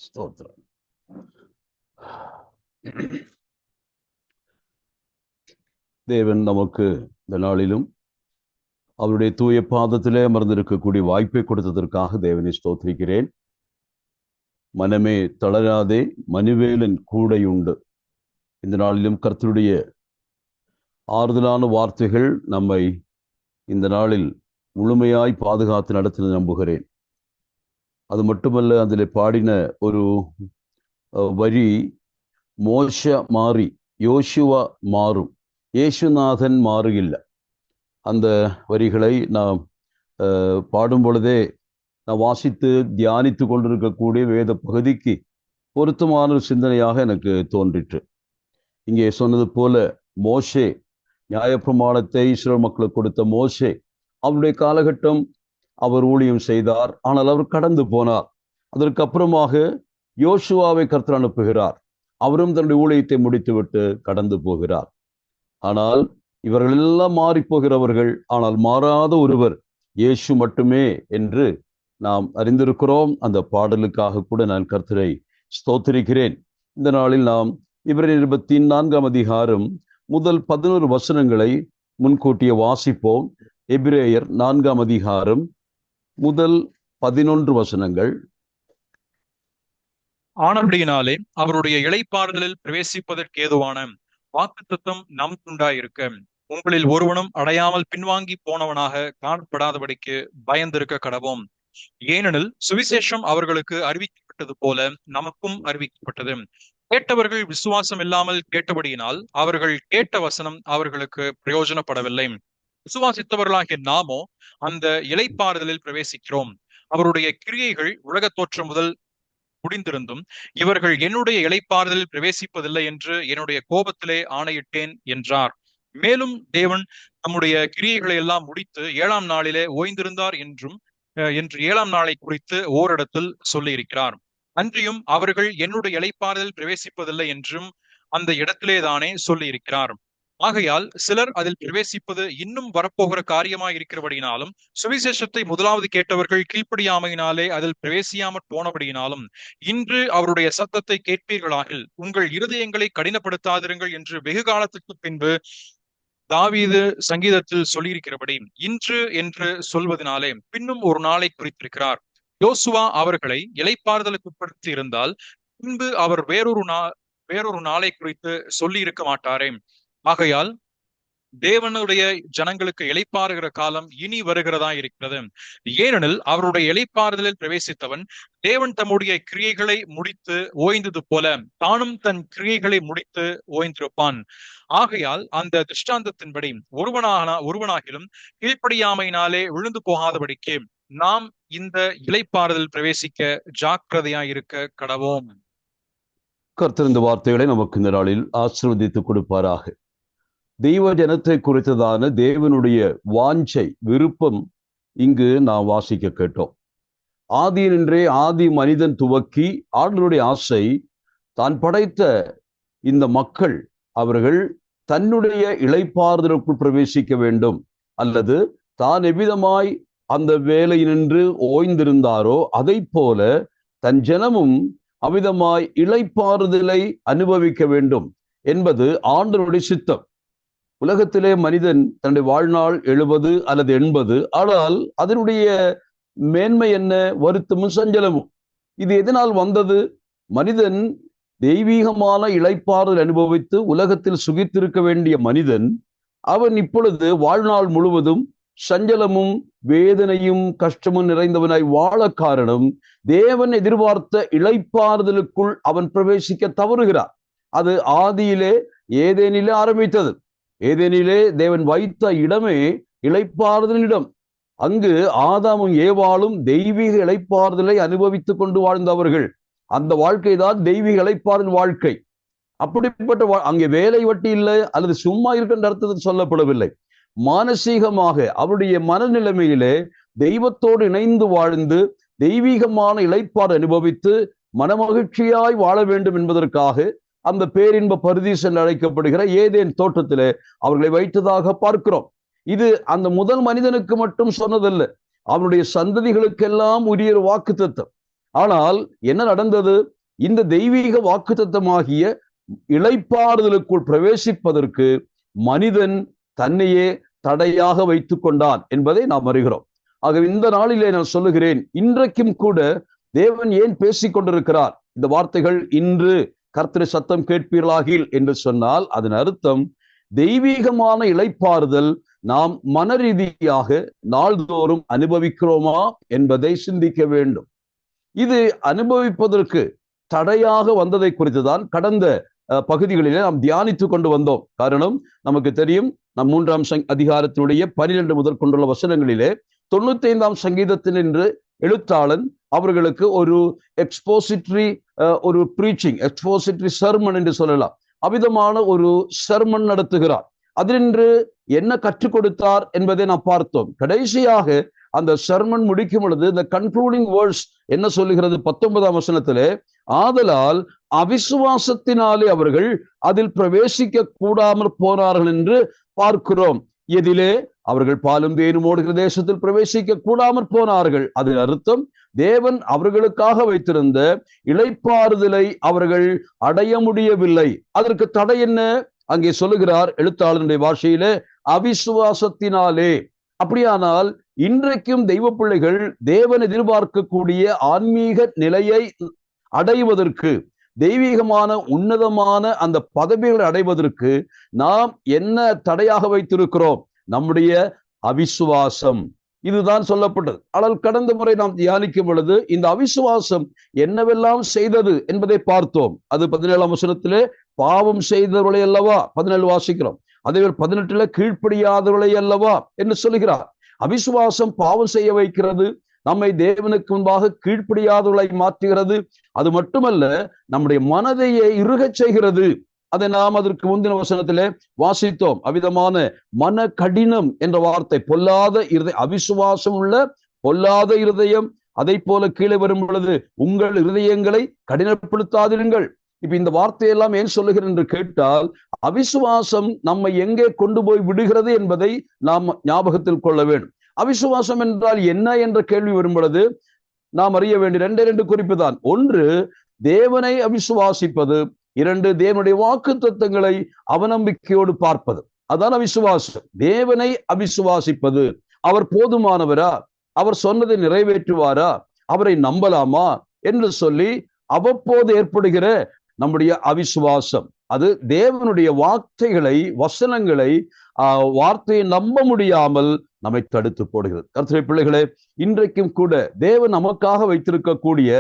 ஸ்தோத்திரம். தேவன் நமக்கு இந்த நாளிலும் அவருடைய தூய பாதத்திலே அமர்ந்திருக்கக்கூடிய வாய்ப்பை கொடுத்ததற்காக தேவனை ஸ்தோத்திரிக்கிறேன். மனமே தளராதே, மனுவேலன் கூடையுண்டு. இந்த நாளிலும் கர்த்தருடைய ஆறுதலான வார்த்தைகள் நம்மை இந்த நாளில் முழுமையாய் பாதுகாத்து நடத்த நம்புகிறேன். அது மட்டுமல்ல, அதில் பாடின ஒரு வரி, மோச மாறி யோசுவா மாறும், இயேசுநாதன் மாறுகில்லை. அந்த வரிகளை நாம் பாடும் பொழுதே நான் வாசித்து தியானித்து கொண்டிருக்கக்கூடிய வேத பகுதிக்கு பொருத்தமான ஒரு சிந்தனையாக எனக்கு தோன்றிற்று. இங்கே சொன்னது போல, மோசே நியாயப்பிரமாணத்தை இஸ்ரவேல் மக்களுக்கு கொடுத்த மோசே, அவருடைய காலகட்டம் அவர் ஊழியம் செய்தார். ஆனால் அவர் கடந்து போனார். அதற்கு அப்புறமாக யோசுவாவை கர்த்தர் அனுப்புகிறார். அவரும் தன்னுடைய ஊழியத்தை முடித்துவிட்டு கடந்து போகிறார். ஆனால் இவர்கள் எல்லாம் மாறி போகிறவர்கள், ஆனால் மாறாத ஒருவர் இயேசு மட்டுமே என்று நாம் அறிந்திருக்கிறோம். அந்த பாடலுக்காக கூட நான் கர்த்தரை ஸ்தோத்திரிக்கிறேன். இந்த நாளில் நாம் எபிரேயர் 24 அதிகாரம் முதல் 11 வசனங்களை முன்கூட்டிய வாசிப்போம். எபிரேயர் 4 அதிகாரம் முதல் 11 வசனங்கள். ஆனபடியினாலே அவருடைய இளைப்பாறுதலில் பிரவேசிப்பதற்கு ஏதுவான வாக்குத்தத்தம் நமக்குண்டாயிருக்க உங்களில் ஒருவனும் அடையாமல் பின்வாங்கி போனவனாக காணப்படாதபடிக்கு பயந்திருக்க கடவோம். ஏனெனில் சுவிசேஷம் அவர்களுக்கு அறிவிக்கப்பட்டது போல நமக்கும் அறிவிக்கப்பட்டது. கேட்டவர்கள் விசுவாசம் இல்லாமல் கேட்டபடியினால் அவர்கள் கேட்ட வசனம் அவர்களுக்கு பிரயோஜனப்படவில்லை. விசுவாசித்தவர்களாகிய நாமோ அந்த இளைப்பாறுதலில் பிரவேசிக்கிறோம். அவருடைய கிரியைகள் உலக தோற்றம் முதல் முடிந்திருந்தும் இவர்கள் என்னுடைய இளைப்பாறுதலில் பிரவேசிப்பதில்லை என்று என்னுடைய கோபத்திலே ஆணையிட்டேன் என்றார். மேலும் தேவன் நம்முடைய கிரியைகளை எல்லாம் முடித்து 7ஆம் நாளிலே ஓய்ந்திருந்தார் என்று 7ஆம் நாளை குறித்து ஓரிடத்தில் சொல்லி இருக்கிறார். அன்றியும் அவர்கள் என்னுடைய இளைப்பாறுதலில் பிரவேசிப்பதில்லை என்றும் அந்த இடத்திலே தானே சொல்லி இருக்கிறார். ஆகையால் சிலர் அதில் பிரவேசிப்பது இன்னும் வரப்போகிற காரியமாய் இருக்கிறபடியினாலும், சுவிசேஷத்தை முதலாவது கேட்டவர்கள் கீழ்ப்படியாமையினாலே அதில் பிரவேசியாமற் போனபடியினாலும், இன்று அவருடைய சத்தத்தை கேட்பீர்களாகில் உங்கள் இருதயங்களை கடினப்படுத்தாதிருங்கள் என்று வெகு காலத்துக்கு பின்பு தாவீது சங்கீதத்தில் சொல்லியிருக்கிறபடி இன்று என்று சொல்வதனாலே பின்னும் ஒரு நாளை குறித்திருக்கிறார். யோசுவா அவர்களை இளைப்பாறுதலுக்கு உட்படுத்தி இருந்தால் பின்பு அவர் வேறொரு நாளை குறித்து சொல்லி இருக்க மாட்டாரே. ஆகையால் தேவனுடைய ஜனங்களுக்கு இளைப்பாறுகிற காலம் இனி வருகிறதா இருக்கிறது. ஏனெனில் அவருடைய இளைப்பாறுதலில் பிரவேசித்தவன் தேவன் தம்முடைய கிரியைகளை முடித்து ஓய்ந்தது போல தானும் தன் கிரியைகளை முடித்து ஓய்ந்திருப்பான். ஆகையால் அந்த திருஷ்டாந்தத்தின்படி ஒருவனாகிலும் கீழ்ப்படியாமையினாலே விழுந்து போகாதபடிக்கு நாம் இந்த இளைப்பாறுதல் பிரவேசிக்க ஜாக்கிரதையாயிருக்க கடவோம். கர்த்தர் இந்த வார்த்தைகளை நமக்கு இந்த நாளில் ஆசீர்வதித்து கொடுப்பாராக. தெய்வ ஜனத்தை குறித்ததான தேவனுடைய வாஞ்சை, விருப்பம் இங்கு நாம் வாசிக்க கேட்டோம். ஆதியினின்றே ஆதி மனிதன் துவக்கி ஆண்டவருடைய ஆசை, தான் படைத்த இந்த மக்கள் அவர்கள் தன்னுடைய இளைப்பாறுதலுக்குள் பிரவேசிக்க வேண்டும், அல்லது தான் எவ்விதமாய் அந்த வேலையினின்று ஓய்ந்திருந்தாரோ அதை போல தன் ஜனமும் அவ்விதமாய் இளைப்பாறுதலை அனுபவிக்க வேண்டும் என்பது ஆண்டவருடைய சித்தம். உலகத்திலே மனிதன் தன்னுடைய வாழ்நாள் 70 அல்லது 80, ஆனால் அதனுடைய மேன்மை என்ன? வருத்தமும் சஞ்சலமும். இது எதனால் வந்தது? மனிதன் தெய்வீகமான இளைப்பாறுதல் அனுபவித்து உலகத்தில் சுகித்திருக்க வேண்டிய மனிதன், அவன் இப்பொழுது வாழ்நாள் முழுவதும் சஞ்சலமும் வேதனையும் கஷ்டமும் நிறைந்தவனாய் வாழ காரணம், தேவன் எதிர்பார்த்த இளைப்பாறுதலுக்குள் அவன் பிரவேசிக்க தவறுகிறார். அது ஆதியிலே ஏதேனிலே ஆரம்பித்தது. ஏதேனிலே தேவன் வைத்த இடமே இளைப்பாறுதலின் இடம். அங்கு ஆதாமும் ஏவாளும் தெய்வீக இளைப்பாறுதலை அனுபவித்துக் கொண்டு வாழ்ந்தவர்கள். அந்த வாழ்க்கை தான் தெய்வீக இளைப்பாறுதல் வாழ்க்கை. அப்படிப்பட்ட அங்கே வேலை வட்டி இல்லை அல்லது சும்மா இருக்கின்ற அர்த்தத்தில் சொல்லப்படவில்லை. மானசீகமாக அவருடைய மனநிலைமையிலே தெய்வத்தோடு இணைந்து வாழ்ந்து தெய்வீகமான இளைப்பாறு அனுபவித்து மனமகிழ்ச்சியாய் வாழ வேண்டும் என்பதற்காக அந்த பேரின்ப பரதீஸ் என்று அழைக்கப்படுகிற ஏதேன் தோட்டத்திலே அவர்களை வைத்ததாக பார்க்கிறோம். இது அந்த முதல் மனிதனுக்கு மட்டும் சொன்னதல்ல, அவனுடைய சந்ததிகளுக்கெல்லாம் உரிய வாக்குத்தத்தம். ஆனால் என்ன நடந்தது? இந்த தெய்வீக வாக்குத்தத்தமாகிய இளைப்பாறுதலுக்குள் பிரவேசிப்பதற்கு மனிதன் தன்னையே தடையாக வைத்துக் கொண்டான் என்பதை நாம் அறிகிறோம். ஆக இந்த நாளிலே நான் சொல்லுகிறேன், இன்றைக்கும் கூட தேவன் ஏன் பேசிக் கொண்டிருக்கிறார்? இந்த வார்த்தைகள் இன்று கர்த்தர் சத்தம் கேட்பீர்களாகில் என்று சொன்னால் அதன் அர்த்தம் தெய்வீகமான இளைப்பாறுதல் நாம் மன ரீதியாக நாள்தோறும் அனுபவிக்கிறோமா என்பதை சிந்திக்க வேண்டும். இது அனுபவிப்பதற்கு தடையாக வந்ததை குறித்துதான் கடந்த பகுதிகளிலே நாம் தியானித்து கொண்டு வந்தோம். காரணம் நமக்கு தெரியும், நம் 3ஆம் அதிகாரத்தினுடைய 12 முதல் கொண்டுள்ள வசனங்களிலே 95ஆம் சங்கீதத்தில் என்று எழுத்தாளன் அவர்களுக்கு ஒரு எக்ஸ்போசிட்டரி ஒரு பிரீச்சிங், எக்ஸ்போசிட்டரி சர்மன் என்று சொல்லலாம், அவ்விதமான ஒரு சர்மன் நடத்துகிறார். அதினின்று என்ன கற்றுக் கொடுத்தார் என்பதை நாம் பார்த்தோம். கடைசியாக அந்த சர்மன் முடிக்கும் பொழுது இந்த கன்க்ளூடிங் வேர்ட்ஸ் என்ன சொல்லுகிறது? 19ஆம் வசனத்திலே, ஆதலால் அவிசுவாசத்தினாலே அவர்கள் அதில் பிரவேசிக்க கூடாமல் போனார்கள் என்று பார்க்கிறோம். எதிலே? அவர்கள் பாலும் தேனும் ஓடுகிற தேசத்தில் பிரவேசிக்க கூடாமல் போனார்கள். அதன் அர்த்தம் தேவன் அவர்களுக்காக வைத்திருந்த இளைப்பாறுதலை அவர்கள் அடைய முடியவில்லை. அதற்கு தடை என்ன? அங்கே சொல்லுகிறார் எழுத்தாளருடைய பாஷையிலே, அவிசுவாசத்தினாலே. அப்படியானால் இன்றைக்கும் தெய்வ பிள்ளைகள் தேவன் எதிர்பார்க்கக்கூடிய ஆன்மீக நிலையை அடைவதற்கு, தெய்வீகமான உன்னதமான அந்த பதவிகளை அடைவதற்கு நாம் என்ன தடையாக வைத்திருக்கிறோம்? நம்முடைய அவிசுவாசம். இதுதான் சொல்லப்பட்டது. ஆனால் கடந்த முறை நாம் தியானிக்கும் பொழுது இந்த அவிசுவாசம் என்னவெல்லாம் செய்தது என்பதை பார்த்தோம். அது 17ஆம் வசனத்திலே பாவம் செய்தவர்களை அல்லவா 17 வாசிக்கிறோம். அதே 18 கீழ்ப்படியாதவர்களை அல்லவா என்று சொல்லுகிறார். அவிசுவாசம் பாவம் செய்ய வைக்கிறது, நம்மை தேவனுக்கு முன்பாக கீழ்ப்படியாதவர்களை மாற்றுகிறது. அது மட்டுமல்ல, நம்முடைய மனதையே இறுகச் செய்கிறது. அதை நாம் அதற்கு முந்தின வசனத்திலே வாசித்தோம். அவ்விதமான மன கடினம் என்ற வார்த்தை, பொல்லாத இருதயம், அவிசுவாசம் உள்ள பொல்லாத இருதயம், அதை போல கீழே வரும் பொழுது உங்கள் இருதயங்களை கடினப்படுத்தாதிருங்கள். இப்ப இந்த வார்த்தையெல்லாம் ஏன் சொல்லுகிறேன் என்று கேட்டால், அவிசுவாசம் நம்மை எங்கே கொண்டு போய் விடுகிறது என்பதை நாம் ஞாபகத்தில் கொள்ள வேண்டும். அவிசுவாசம் என்றால் என்ன என்ற கேள்வி வரும் பொழுது நாம் அறிய வேண்டிய 2 குறிப்பு தான். ஒன்று, தேவனை அவிசுவாசிப்பது. 2, தேவனுடைய வாக்கு தத்தங்களை அவநம்பிக்கையோடு பார்ப்பது. அதான் அவிசுவாசம். தேவனை அவிசுவாசிப்பது. அவர் போதுமானவரா? அவர் சொன்னதை நிறைவேற்றுவாரா? அவரை நம்பலாமா என்று சொல்லி அவ்வப்போது ஏற்படுகிற நம்முடைய அவிசுவாசம், அது தேவனுடைய வார்த்தைகளை, வசனங்களை, வார்த்தையை நம்ப முடியாமல் நம்மை தடுத்து போடுகிறது. கர்த்தருடைய பிள்ளைகளே, இன்றைக்கும் கூட தேவன் நமக்காக வைத்திருக்கக்கூடிய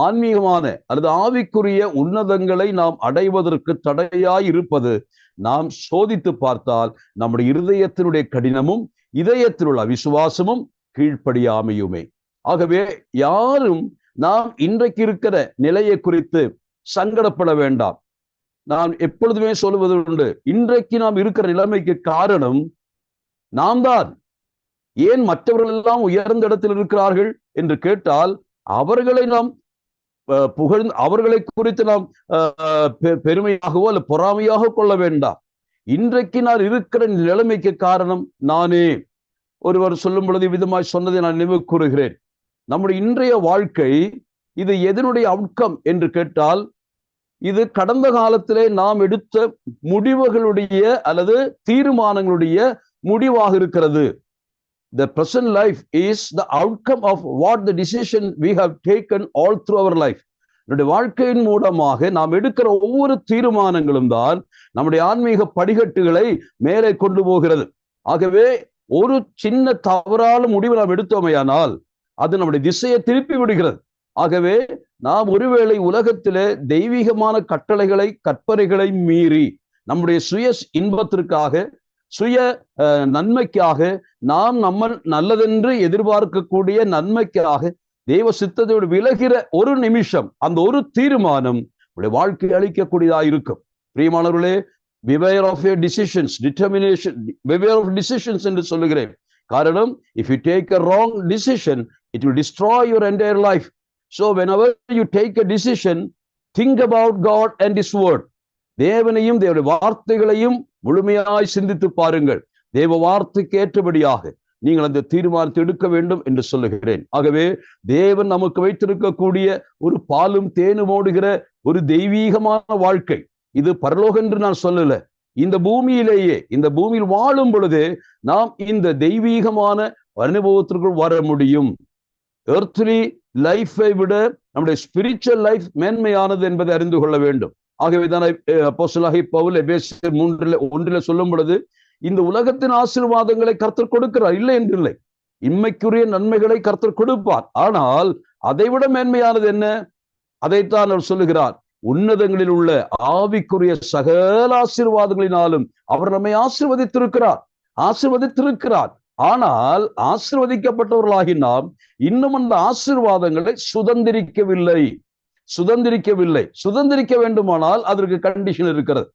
ஆன்மீகமான அல்லது ஆவிக்குரிய உன்னதங்களை நாம் அடைவதற்கு தடையாய் இருப்பது, நாம் சோதித்து பார்த்தால் நம்முடைய இருதயத்தினுடைய கடினமும் இதயத்தில் உள்ள அவிசுவாசமும் கீழ்ப்படியாமையுமே. ஆகவே யாரும் நாம் இன்றைக்கு இருக்கிற நிலையை குறித்து சங்கடப்பட வேண்டாம். நான் எப்பொழுதுமே சொல்லுவது உண்டு, இன்றைக்கு நாம் இருக்கிற நிலைமைக்கு காரணம் நாம் தான். ஏன் மற்றவர்கள் எல்லாம் உயர்ந்த இடத்தில் இருக்கிறார்கள் என்று கேட்டால், அவர்களை நாம் புகழ்ந்து, அவர்களை குறித்து நாம் பெருமையாகவோ அல்ல பொறாமையாக கொள்ள வேண்டாம். இன்றைக்கு நான் இருக்கிற நிலைமைக்கு காரணம் நானே. ஒருவர் சொல்லும் பொழுது விதமாய் சொன்னதை நான் நினைவு கூறுகிறேன். நம்முடைய இன்றைய வாழ்க்கை இது எதனுடைய அவுட்கம் என்று கேட்டால், இது கடந்த காலத்திலே நாம் எடுத்த முடிவுகளுடைய அல்லது தீர்மானங்களுடைய முடிவாக இருக்கிறது. The present life is the outcome of what the decision we have taken all through our life. நம்முடைய வாழ்க்கையின் மூலமாக நாம் எடுக்கிற ஒவ்வொரு தீர்மானங்களும் தான் நம்முடைய ஆன்மீக படிக்கட்டுகளை மேலே கொண்டு போகிறது. ஆகவே ஒரு சின்ன தவறான முடிவு நாம் எடுத்தோமையானால் அது நம்முடைய திசையை திருப்பி விடுகிறது. ஆகவே நாம் ஒருவேளை உலகத்திலே தெய்வீகமான கட்டளைகளை, கற்பனைகளை மீறி நம்முடைய சுய இன்பத்திற்காக, சுய நன்மைக்காக, நாம் நம்ம நல்லதென்று எதிர்பார்க்கக்கூடிய நன்மைக்காக தெய்வ சித்தத்தோடு விலகிற ஒரு நிமிஷம், அந்த ஒரு தீர்மானம் வாழ்க்கை அளிக்கக்கூடியதாக இருக்கும். பிரியமானவர்களே, beware of your decisions, determination, beware of decisions என்று சொல்லுகிறேன். காரணம், if you take a wrong decision, it will destroy your entire life. So whenever you take a decision, think about God and His word. தேவனையும் தேவனுடைய வார்த்தைகளையும் முழுமையாய் சிந்தித்து பாருங்கள். தேவ வார்த்தைக்கு ஏற்றபடியாக நீங்கள் அந்த தீர்மானத்தை எடுக்க வேண்டும் என்று சொல்லுகிறேன். ஆகவே தேவன் நமக்கு வைத்திருக்கக்கூடிய ஒரு பாலும் தேனும் ஓடுகிற ஒரு தெய்வீகமான வாழ்க்கை, இது பரலோகம் என்று நான் சொல்லல. இந்த பூமியிலேயே, இந்த பூமியில் வாழும் பொழுது நாம் இந்த தெய்வீகமான அனுபவத்திற்குள் வர முடியும். எர்த்லி லைஃபை விட நம்முடைய ஸ்பிரிச்சுவல் லைஃப் மேன்மையானது என்பதை அறிந்து கொள்ள வேண்டும். ஆகவேதான் அப்போஸ்தலனாகிய பவுல் எபேசியர் 3:1 சொல்லும் பொழுது, இந்த உலகத்தின் ஆசீர்வாதங்களை கர்த்தர் கொடுக்கிறார், இல்லை என்று இல்லை. இம்மைக்குரிய நன்மைகளை கர்த்தர் கொடுப்பார். ஆனால் அதைவிட மேன்மையானது என்ன? அதைத்தான் அவர் சொல்லுகிறார். உன்னதங்களில் உள்ள ஆவிக்குரிய சகல ஆசீர்வாதங்களினாலும் அவர் நம்மை ஆசீர்வதித்திருக்கிறார். ஆனால் ஆசீர்வதிக்கப்பட்டவர்களாகி நாம் இன்னும் அந்த ஆசீர்வாதங்களை சுதந்திரிக்கவில்லை. சுதந்திரிக்க வேண்டுமானால் அதற்கு கண்டிஷன் இருக்கிறது.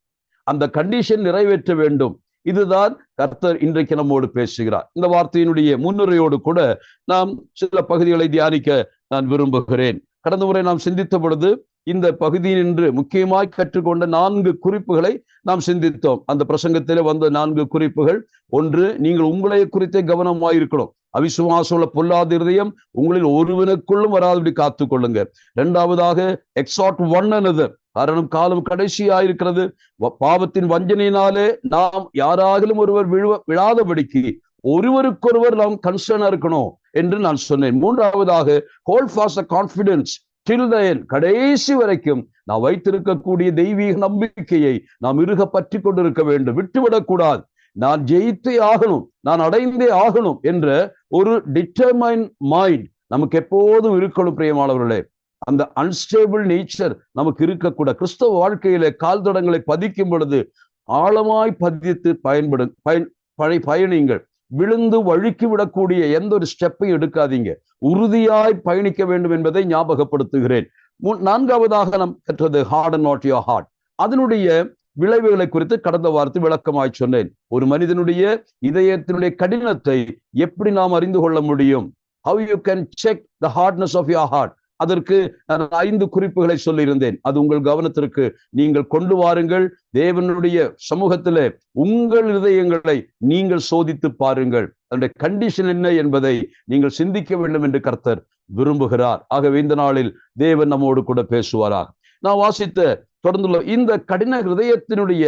அந்த கண்டிஷன் நிறைவேற்ற வேண்டும். இதுதான் கர்த்தர் இன்றைக்கு நம்மோடு பேசுகிறார். இந்த வார்த்தையினுடைய முன்னுரையோடு கூட நாம் சில பகுதிகளை தியானிக்க நான் விரும்புகிறேன். கடந்த முறை நாம் சிந்தித்த பொழுது இந்த பகுதியினின்று முக்கியமாய் கற்றுக்கொண்ட 4 குறிப்புகளை நாம் சிந்தித்தோம். அந்த பிரசங்கத்திலே வந்த 4 குறிப்புகள்: 1, நீங்கள் உங்களை குறித்தே கவனமாயிருக்கணும். அவிசுவாசமுள்ள பொல்லாத இருதயம் உங்களில் ஒருவனுக்குள்ளும் வராதபடி காத்துக் கொள்ளுங்க. 2வதாக, எக்ஸார்ட் ஒன் another. காரணம் காலம் கடைசியாயிருக்கிறது. பாவத்தின் வஞ்சனையினாலே நாம் யாராகிலும் ஒருவர் விழாதபடிக்கு ஒருவருக்கொருவர் நாம் கன்சர்னா இருக்கணும் என்று நான் சொன்னேன். 3வதாக, hold fast confidence till the end. கடைசி வரைக்கும் நான் வைத்திருக்கக்கூடிய தெய்வீக நம்பிக்கையை நாம் இறுக பற்றி கொண்டிருக்க வேண்டும், விட்டுவிடக்கூடாது. நான் ஜெயித்தே ஆகணும், நான் அடைந்தே ஆகணும் என்ற ஒரு டிட்டர்மைன் மைண்ட் நமக்கு எப்போதும் இருக்கணும். பிரியமானவர்களே, அந்த அன்ஸ்டேபிள் நேச்சர் நமக்கு இருக்கக்கூட. கிறிஸ்தவ வாழ்க்கையில கால் தடங்களை பதிக்கும் பொழுது ஆழமாய் பதித்து பயணிங்கள். விழுந்து வழுக்கி விடக்கூடிய எந்த ஒரு ஸ்டெப்பையும் எடுக்காதீங்க. உறுதியாய் பயணிக்க வேண்டும் என்பதை ஞாபகப்படுத்துகிறேன். 4வதாக நாம் கற்றது ஹார்டன் நாட் யுவர் ஹார்ட். அதனுடைய விளைவுகளை குறித்து கடந்த வாரத்தில் விளக்கமாய் சொன்னேன். ஒரு மனிதனுடைய இதயத்தினுடைய கடினத்தை எப்படி நாம் அறிந்து கொள்ள முடியும்? How you can check the hardness of your heart. அதற்கு நான் 5 குறிப்புகளை சொல்லியிருந்தேன். அது உங்கள் கவனத்திற்கு நீங்கள் கொண்டு வாருங்கள். தேவனுடைய சமூகத்திலே உங்கள் இதயங்களை நீங்கள் சோதித்து பாருங்கள். அதனுடைய கண்டிஷன் என்ன என்பதை நீங்கள் சிந்திக்க வேண்டும் என்று கர்த்தர் விரும்புகிறார். ஆகவே இந்த நாளில் தேவன் நம்மோடு கூட பேசுவாராக. நான் வாசித்த தொடர்ந்துள்ள இந்த கடின ஹிருதயத்தினுடைய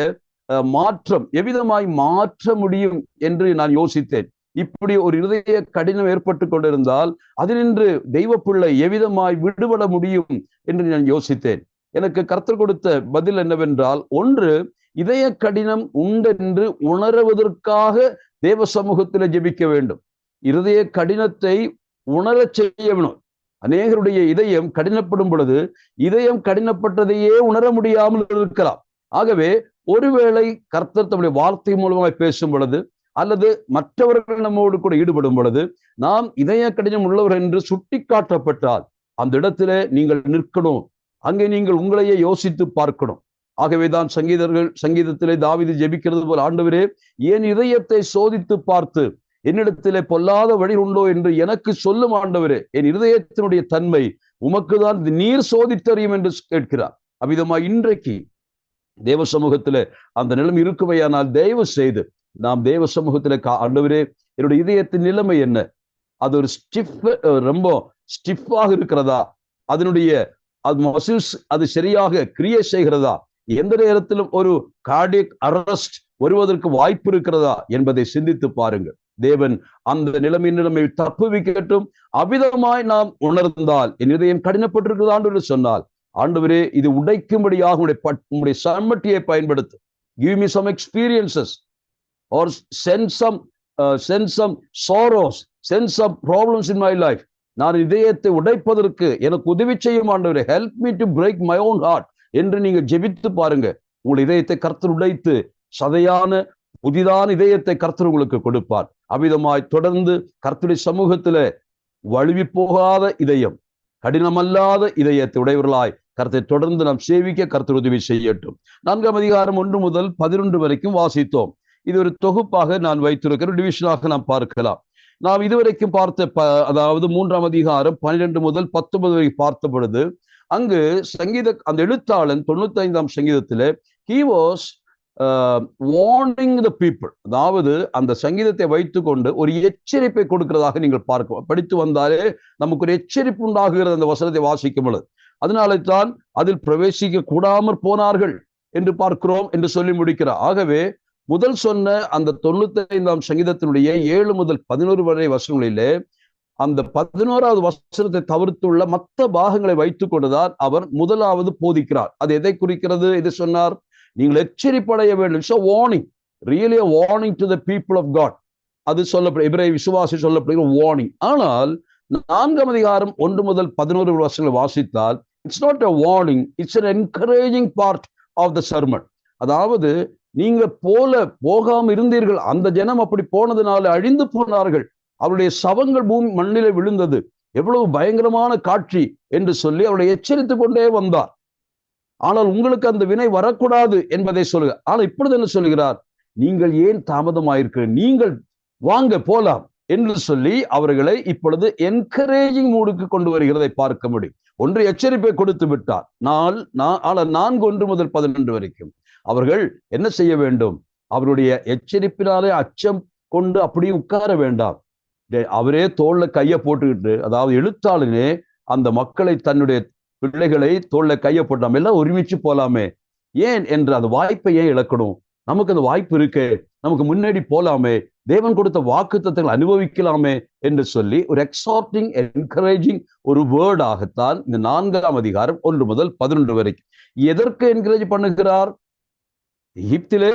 மாற்றம் எவ்விதமாய் மாற்ற முடியும் என்று நான் யோசித்தேன். இப்படி ஒரு இருதய கடினம் ஏற்பட்டு கொண்டிருந்தால் அதினின்று தெய்வ பிள்ளை எவ்விதமாய் விடுபட முடியும் என்று நான் யோசித்தேன். எனக்கு கர்த்தர் கொடுத்த பதில் என்னவென்றால், 1, இதய கடினம் உண்டென்று உணர்வதற்காக தேவ சமூகத்தில் ஜெபிக்க வேண்டும். இருதய கடினத்தை உணரச் செய்ய வேணும். அநேகருடைய இதயம் கடினப்படும் பொழுது இதயம் கடினப்பட்டதையே உணர முடியாமல் இருக்கலாம். ஆகவே ஒருவேளை கர்த்தர் தம்முடைய வார்த்தை மூலமாய் பேசும் பொழுது அல்லது மற்றவர்கள் நம்மோடு கூட ஈடுபடும் பொழுது நாம் இதய கடினம் உள்ளவர் என்று சுட்டி காட்டப்பட்டால் அந்த இடத்துல நீங்கள் நிற்கணும். அங்கே நீங்கள் உங்களையே யோசித்து பார்க்கணும். ஆகவேதான் சங்கீதத்திலே தாவீது ஜெபிக்கிறது போல், ஆண்டவரே, என் இதயத்தை சோதித்து பார்த்து என்னிடத்திலே பொல்லாத வழி உண்டோ என்று எனக்கு சொல்லும் ஆண்டவரே. என் இருதயத்தினுடைய தன்மை உமக்குதான் நீர் சோதித்தறியும் என்று கேட்கிறார். அவ்விதமா இன்றைக்கு தேவ சமூகத்துல அந்த நிலைமை இருக்குமையானால் தயவு செய்து நாம் தேவ சமூகத்துல ஆண்டவரே, என்னுடைய இதயத்தின் நிலைமை என்ன? அது ஒரு ரொம்ப ஸ்டிஃபாக இருக்கிறதா? அதனுடைய மசில்ஸ் அது சரியாக கிரியை செய்கிறதா? எந்த நேரத்திலும் ஒரு கார்டியக் அரெஸ்ட் வருவதற்கு வாய்ப்பு இருக்கிறதா என்பதை சிந்தித்து பாருங்கள். தேவன் அந்த நிலைமை தப்புவிக்கட்டும். அவ்விதமாய் நாம் உணர்ந்தால், என் இதயம் கடினப்பட்டிருக்கிறது ஆண்டவரே சொன்னால், ஆண்டவரே, இது உடைக்கும்படியாக உங்களுடைய சம்மட்டியை பயன்படுத்து. Give me some experiences or send some sorrows, send some problems in my life. நான் இதயத்தை உடைப்பதற்கு எனக்கு உதவி செய்யும் ஆண்டவரே. Help me to break my own heart என்று நீங்க ஜெபித்து பாருங்க. உங்கள் இதயத்தை கர்த்தர் உடைத்து சதையான புதிதான இதயத்தை கர்த்தர் உங்களுக்கு கொடுப்பார். அவ்விதமாய் தொடர்ந்து கர்த்தருடைய சமூகத்துல வழுவி போகாத இதயம், கடினமல்லாத இதயத்தை உடையவர்களாய் கர்த்தரை தொடர்ந்து நாம் சேவிக்க கர்த்தர் உதவி செய்யட்டும். 4ஆம் அதிகாரம் 1 முதல் 11 வரைக்கும் வாசித்தோம். இது ஒரு தொகுப்பாக நான் வைத்திருக்கிற டிவிஷனாக நாம் பார்க்கலாம். நாம் இதுவரைக்கும் பார்த்த அதாவது 3ஆம் அதிகாரம் 12 முதல் 19 வரை பார்த்த பொழுது அங்கு அந்த எழுத்தாளன் 95ஆம் சங்கீதத்திலே he was warning the people, அதாவது அந்த சங்கீதத்தை வைத்துக்கொண்டு ஒரு எச்சரிப்பை கொடுக்கிறதாக நீங்கள் பார்க்க படித்து வந்தாலே நமக்கு ஒரு எச்சரிப்பு உண்டாகுகிறது அந்த வசனத்தை வாசிக்கும் பொழுது. அதனால தான் அதில் பிரவேசிக்க கூடாமற் போனார்கள் என்று பார்க்கிறோம் என்று சொல்லி முடிக்கிறார். ஆகவே முதல் சொன்ன அந்த 95ஆம் சங்கீதத்தினுடைய 7 முதல் 11 வரை வசனங்களிலே அந்த 11வது வசனத்தை தவிர்த்துள்ள மற்ற பாகங்களை வைத்துக் கொண்டுதான் அவர் முதலாவது போதிக்கிறார். அது எதை குறிக்கிறது? இது சொன்னார், நீங்கள் எச்சரிப்படைய வேண்டும். It's a warning, really a warning to the people of God. அது சொல்லப்படும் எபிரேய விசுவாசி சொல்லப்படுகிற warning. ஆனால் 4ஆம் அதிகாரம் 1 முதல் 11 வசனங்களை வாசித்தால் it's not a warning, it's an encouraging part of the sermon. அதாவது நீங்க போகாம இருந்தீர்கள், அந்த ஜனம் அப்படி போனதுனால அழிந்து போனார்கள், அவருடைய சவங்கள் பூமி மண்ணிலே விழுந்தது, எவ்வளவு பயங்கரமான காட்சி என்று சொல்லி அவரை எச்சரித்துக் கொண்டே வந்தார். ஆனால் உங்களுக்கு அந்த வினை வரக்கூடாது என்பதை சொல்லுங்க. ஆனால் இப்பொழுது என்ன சொல்கிறார்? நீங்கள் ஏன் தாமதமாயிருக்க, நீங்கள் வாங்க போலாம் என்று சொல்லி அவர்களை இப்பொழுது என்கரேஜிங் மூடுக்கு கொண்டு வருகிறதை பார்க்க முடியும். ஒன்று எச்சரிப்பை கொடுத்து விட்டார். 4:1 முதல் 12 வரைக்கும் அவர்கள் என்ன செய்ய வேண்டும்? அவருடைய எச்சரிப்பினாலே அச்சம் கொண்டு அப்படியே உட்கார வேண்டாம். அவரே தோல்ல கையை போட்டுக்கிட்டு, அதாவது எழுத்தாளனே அந்த மக்களை, தன்னுடைய பிள்ளைகளை தோல்ல கையை போட்டு நம்ம எல்லாம் ஒருமிச்சு போலாமே, ஏன் என்று அந்த வாய்ப்பை ஏன் இழக்கணும்? நமக்கு அந்த வாய்ப்பு இருக்கு, நமக்கு முன்னாடி போலாமே, தேவன் கொடுத்த வாக்குத்தத்தங்களை அனுபவிக்கலாமே என்று சொல்லி ஒரு எக்ஸார்டிங் என்கரேஜிங் ஒரு வேர்டாகத்தான் இந்த 4ஆம் அதிகாரம் 1 முதல் 11 வரைக்கும். எதற்கு என்கரேஜ் பண்ணுகிறார்? எகிப்திலே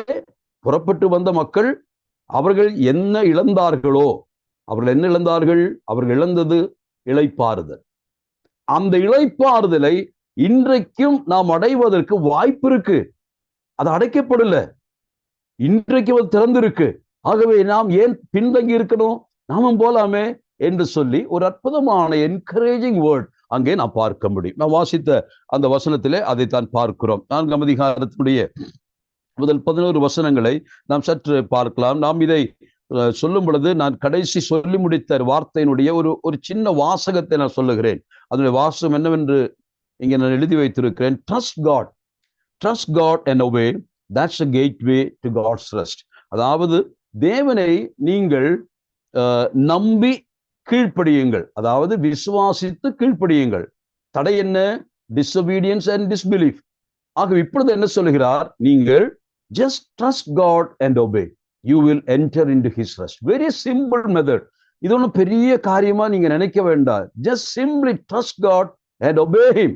புறப்பட்டு வந்த மக்கள் அவர்கள் என்ன இழந்தார்களோ, அவர்கள் என்ன இழந்தார்கள்? அவர்கள் இழந்தது இளைப்பாறுதல். அந்த இளைப்பாறுதலை இன்றைக்கும் நாம் அடைவதற்கு வாய்ப்பு இருக்கு. அது அடைக்கப்படல, இன்றைக்கு அது திறந்திருக்கு. ஆகவே நாம் ஏன் பின்தங்கி இருக்கணும்? நாமும் போலாமே என்று சொல்லி ஒரு அற்புதமான என்கரேஜிங் வேர்ட் அங்கே நாம் பார்க்க முடியும். நான் வாசித்த அந்த வசனத்திலே அதைத்தான் பார்க்கிறோம். 4ஆம் அதிகாரத்தினுடைய முதல் 11 வசனங்களை நாம் சற்று பார்க்கலாம். நாம் இதை சொல்லும் பொழுது நான் கடைசி சொல்லி முடித்த வார்த்தையினுடைய ஒரு சின்ன வாசகத்தை நான் சொல்லுகிறேன். அதனுடைய வாசகம் என்னவென்று இங்கே நான் எழுதி வைத்திருக்கிறேன். Trust God and obey, that's a gateway to God's rest. அதாவது தேவனை நீங்கள் நம்பி கீழ்ப்படியுங்கள், அதாவது விசுவாசித்து கீழ்ப்படியுங்கள். தடை என்ன? Disobedience and disbelief. ஆக இப்பொழுது என்ன சொல்லுகிறார்? நீங்கள் just trust God and obey, you will enter into his rest. Very simple method. இது ஒன்றும் பெரிய காரியமா நீங்க நினைக்க வேண்டாம். just simply trust God and obey him,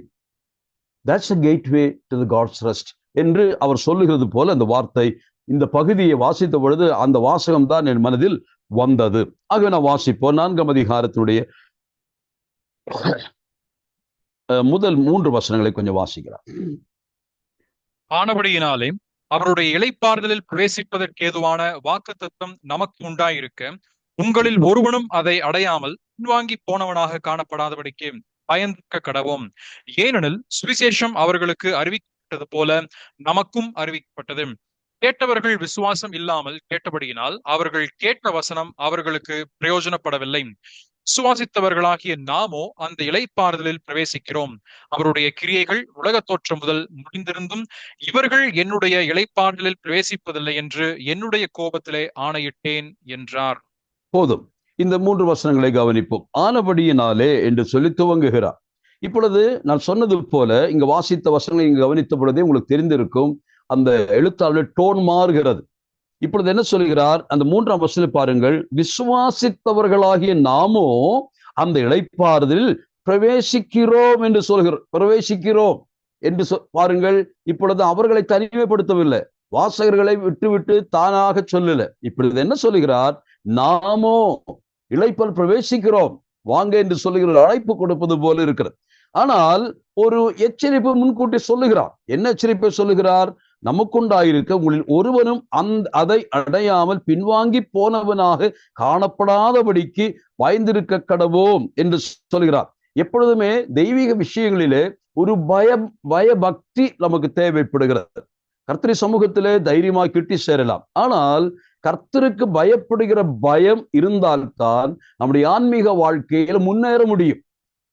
that's a gateway to the God's rest என்று அவர் சொல்லுகிறது போல அந்த வார்த்தை இந்த பகுதியை வாசித்த பொழுது அந்த வாசகம் தான் என் மனதில் வந்தது. ஆக நான் வாசிப்போம். 4ஆம் அதிகாரத்தினுடைய முதல் 3 வசனங்களை கொஞ்சம் வாசிக்கிறார். ஆனபடியினாலே அவருடைய இளைப்பாறுதலில் பிரவேசிப்பதற்கு ஏதுவான வாக்குத்தத்தம் நமக்கு உண்டாயிருக்க, உங்களில் ஒருவனும் அதை அடையாமல் பின்வாங்கி போனவனாக காணப்படாதபடிக்கு பயந்திருக்க கடவோம். ஏனெனில் சுவிசேஷம் அவர்களுக்கு அறிவிக்கப்பட்டது போல நமக்கும் அறிவிக்கப்பட்டது. கேட்டவர்கள் விசுவாசம் இல்லாமல் கேட்டபடியினால் அவர்கள் கேட்ட வசனம் அவர்களுக்கு பிரயோஜனப்படவில்லை. சுவாசித்தவர்களாகிய நாமோ அந்த இளைப்பாறுதலில் பிரவேசிக்கிறோம். அவருடைய கிரியைகள் உலக தோற்றம் முதல் முடிந்திருந்தும் இவர்கள் என்னுடைய இளைப்பாறுதலில் பிரவேசிப்பதில்லை என்று என்னுடைய கோபத்திலே ஆணையிட்டேன் என்றார். போதும், இந்த 3 வசனங்களை கவனிப்போம். ஆனபடியினாலே என்று சொல்லி துவங்குகிறார். இப்பொழுது நான் சொன்னது போல இங்க வாசித்த வசனங்களை இங்க கவனித்த பொழுதே உங்களுக்கு தெரிந்திருக்கும், அந்த எழுத்தாளர் டோன் மாறுகிறது. இப்பொழுது என்ன சொல்கிறார்? அந்த 3ஆம் வசனத்தை பாருங்கள். விசுவாசித்தவர்களாகிய நாமோ அந்த இளைப்பாறுதலில் பிரவேசிக்கிறோம் என்று சொல்கிறோம். பிரவேசிக்கிறோம் என்று பாருங்கள். இப்பொழுது அவர்களை தனிமைப்படுத்தவில்லை, வாசகர்களை விட்டுவிட்டு தானாக சொல்லல. இப்பொழுது என்ன சொல்லுகிறார்? நாமோ இளைப்பால் பிரவேசிக்கிறோம், வாங்க என்று சொல்லுகிற அழைப்பு கொடுப்பது போல இருக்கிறது. ஆனால் ஒரு எச்சரிப்பு முன்கூட்டி சொல்லுகிறார். என்ன எச்சரிப்பை சொல்லுகிறார்? நமக்குண்டாயிருக்க உங்களில் ஒருவனும் அதை அடையாமல் பின்வாங்கி போனவனாக காணப்படாதபடிக்கு பயந்திருக்க கடவோம் என்று சொல்கிறார். எப்பொழுதுமே தெய்வீக விஷயங்களிலே ஒரு பயபக்தி நமக்கு தேவைப்படுகிறது. கர்த்தரி சமூகத்திலே தைரியமாக கிட்டி சேரலாம். ஆனால் கர்த்தருக்கு பயப்படுகிற பயம் இருந்தால்தான் நம்முடைய ஆன்மீக வாழ்க்கையில முன்னேற முடியும்.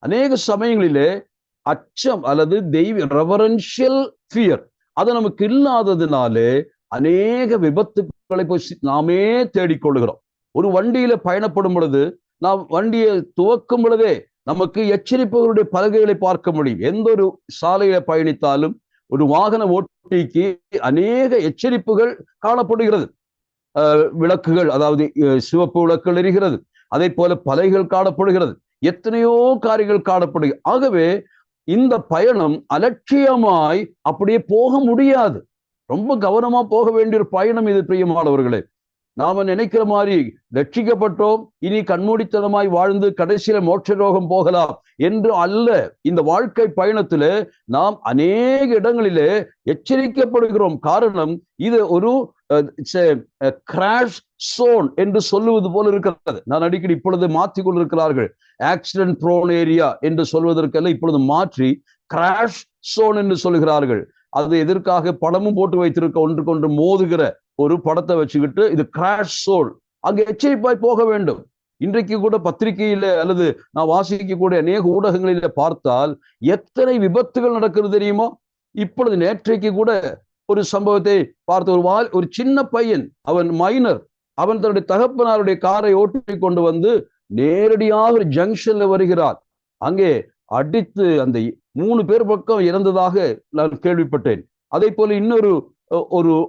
அநேக சமயங்களிலே அச்சம் அல்லது ரெவரன்ஷியல் ஃபியர் அது நமக்கு இல்லாததுனாலே அநேக விபத்துக்களை போய் நாமே தேடிக்கொள்கிறோம். ஒரு வண்டியில பயணப்படும் பொழுது நாம் வண்டியை துவக்கும் பொழுதே நமக்கு எச்சரிப்புகளுடைய பலகைகளை பார்க்க முடியும். எந்த ஒரு சாலையில பயணித்தாலும் ஒரு வாகன ஓட்டிக்கு அநேக எச்சரிப்புகள் காணப்படுகிறது. விளக்குகள், அதாவது சிவப்பு விளக்குகள் எரிகிறது, அதே போல பலகைகள் காணப்படுகிறது, எத்தனையோ காரியங்கள் காணப்படுகிறது. ஆகவே இந்த பயணம் அலட்சியமாய் அப்படியே போக முடியாது. ரொம்ப கவனமா போக வேண்டிய ஒரு பயணம் இது, பிரியமானவர்களே. நாம நினைக்கிற மாதிரி ரட்சிக்கப்பட்டோம், இனி கண்மூடித்தனமாய் வாழ்ந்து கடைசியில மோட்ச ரோகம் போகலாம் என்று அல்ல. இந்த வாழ்க்கை பயணத்துல நாம் அநேக இடங்களிலே எச்சரிக்கப்படுகிறோம். காரணம், இது ஒரு கிராஷ் சோன் என்று சொல்லுவது போல இருக்கிறது. நான் அடிக்கடி இப்பொழுது மாற்றிக் கொண்டிருக்கிறார்கள். ஆக்சிடென்ட் ப்ரோன் ஏரியா என்று சொல்வதற்கெல்லாம் இப்பொழுது மாற்றி கிராஷ் சோன் என்று சொல்லுகிறார்கள். அது எதற்காக படமும் போட்டு வைத்திருக்க, ஒன்றுக்கொன்று மோதுகிற ஒரு படத்தை வச்சுக்கிட்டு இது கிராஷ் சோன். அங்கே எச்சரிப்பாய் போக வேண்டும். இன்றைக்கு கூட பத்திரிகையில அல்லது நான் வாசிக்கக்கூடிய அநேக ஊடகங்களில பார்த்தால் எத்தனை விபத்துகள் நடக்கிறது தெரியுமா? இப்பொழுது நேற்றைக்கு கூட ஒரு சம்பவத்தை பார்த்த, ஒரு சின்ன பையன், அவன் மைனர், அவன் தன்னுடைய தகப்பனாருடைய காரை ஓட்டி கொண்டு வந்து நேரடியாக ஒரு ஜங்ஷன்ல வருகிறார். அங்கே அடித்து அந்த 3 பேர் பக்கம் இறந்ததாக நான் கேள்விப்பட்டேன். அதே போல இன்னொரு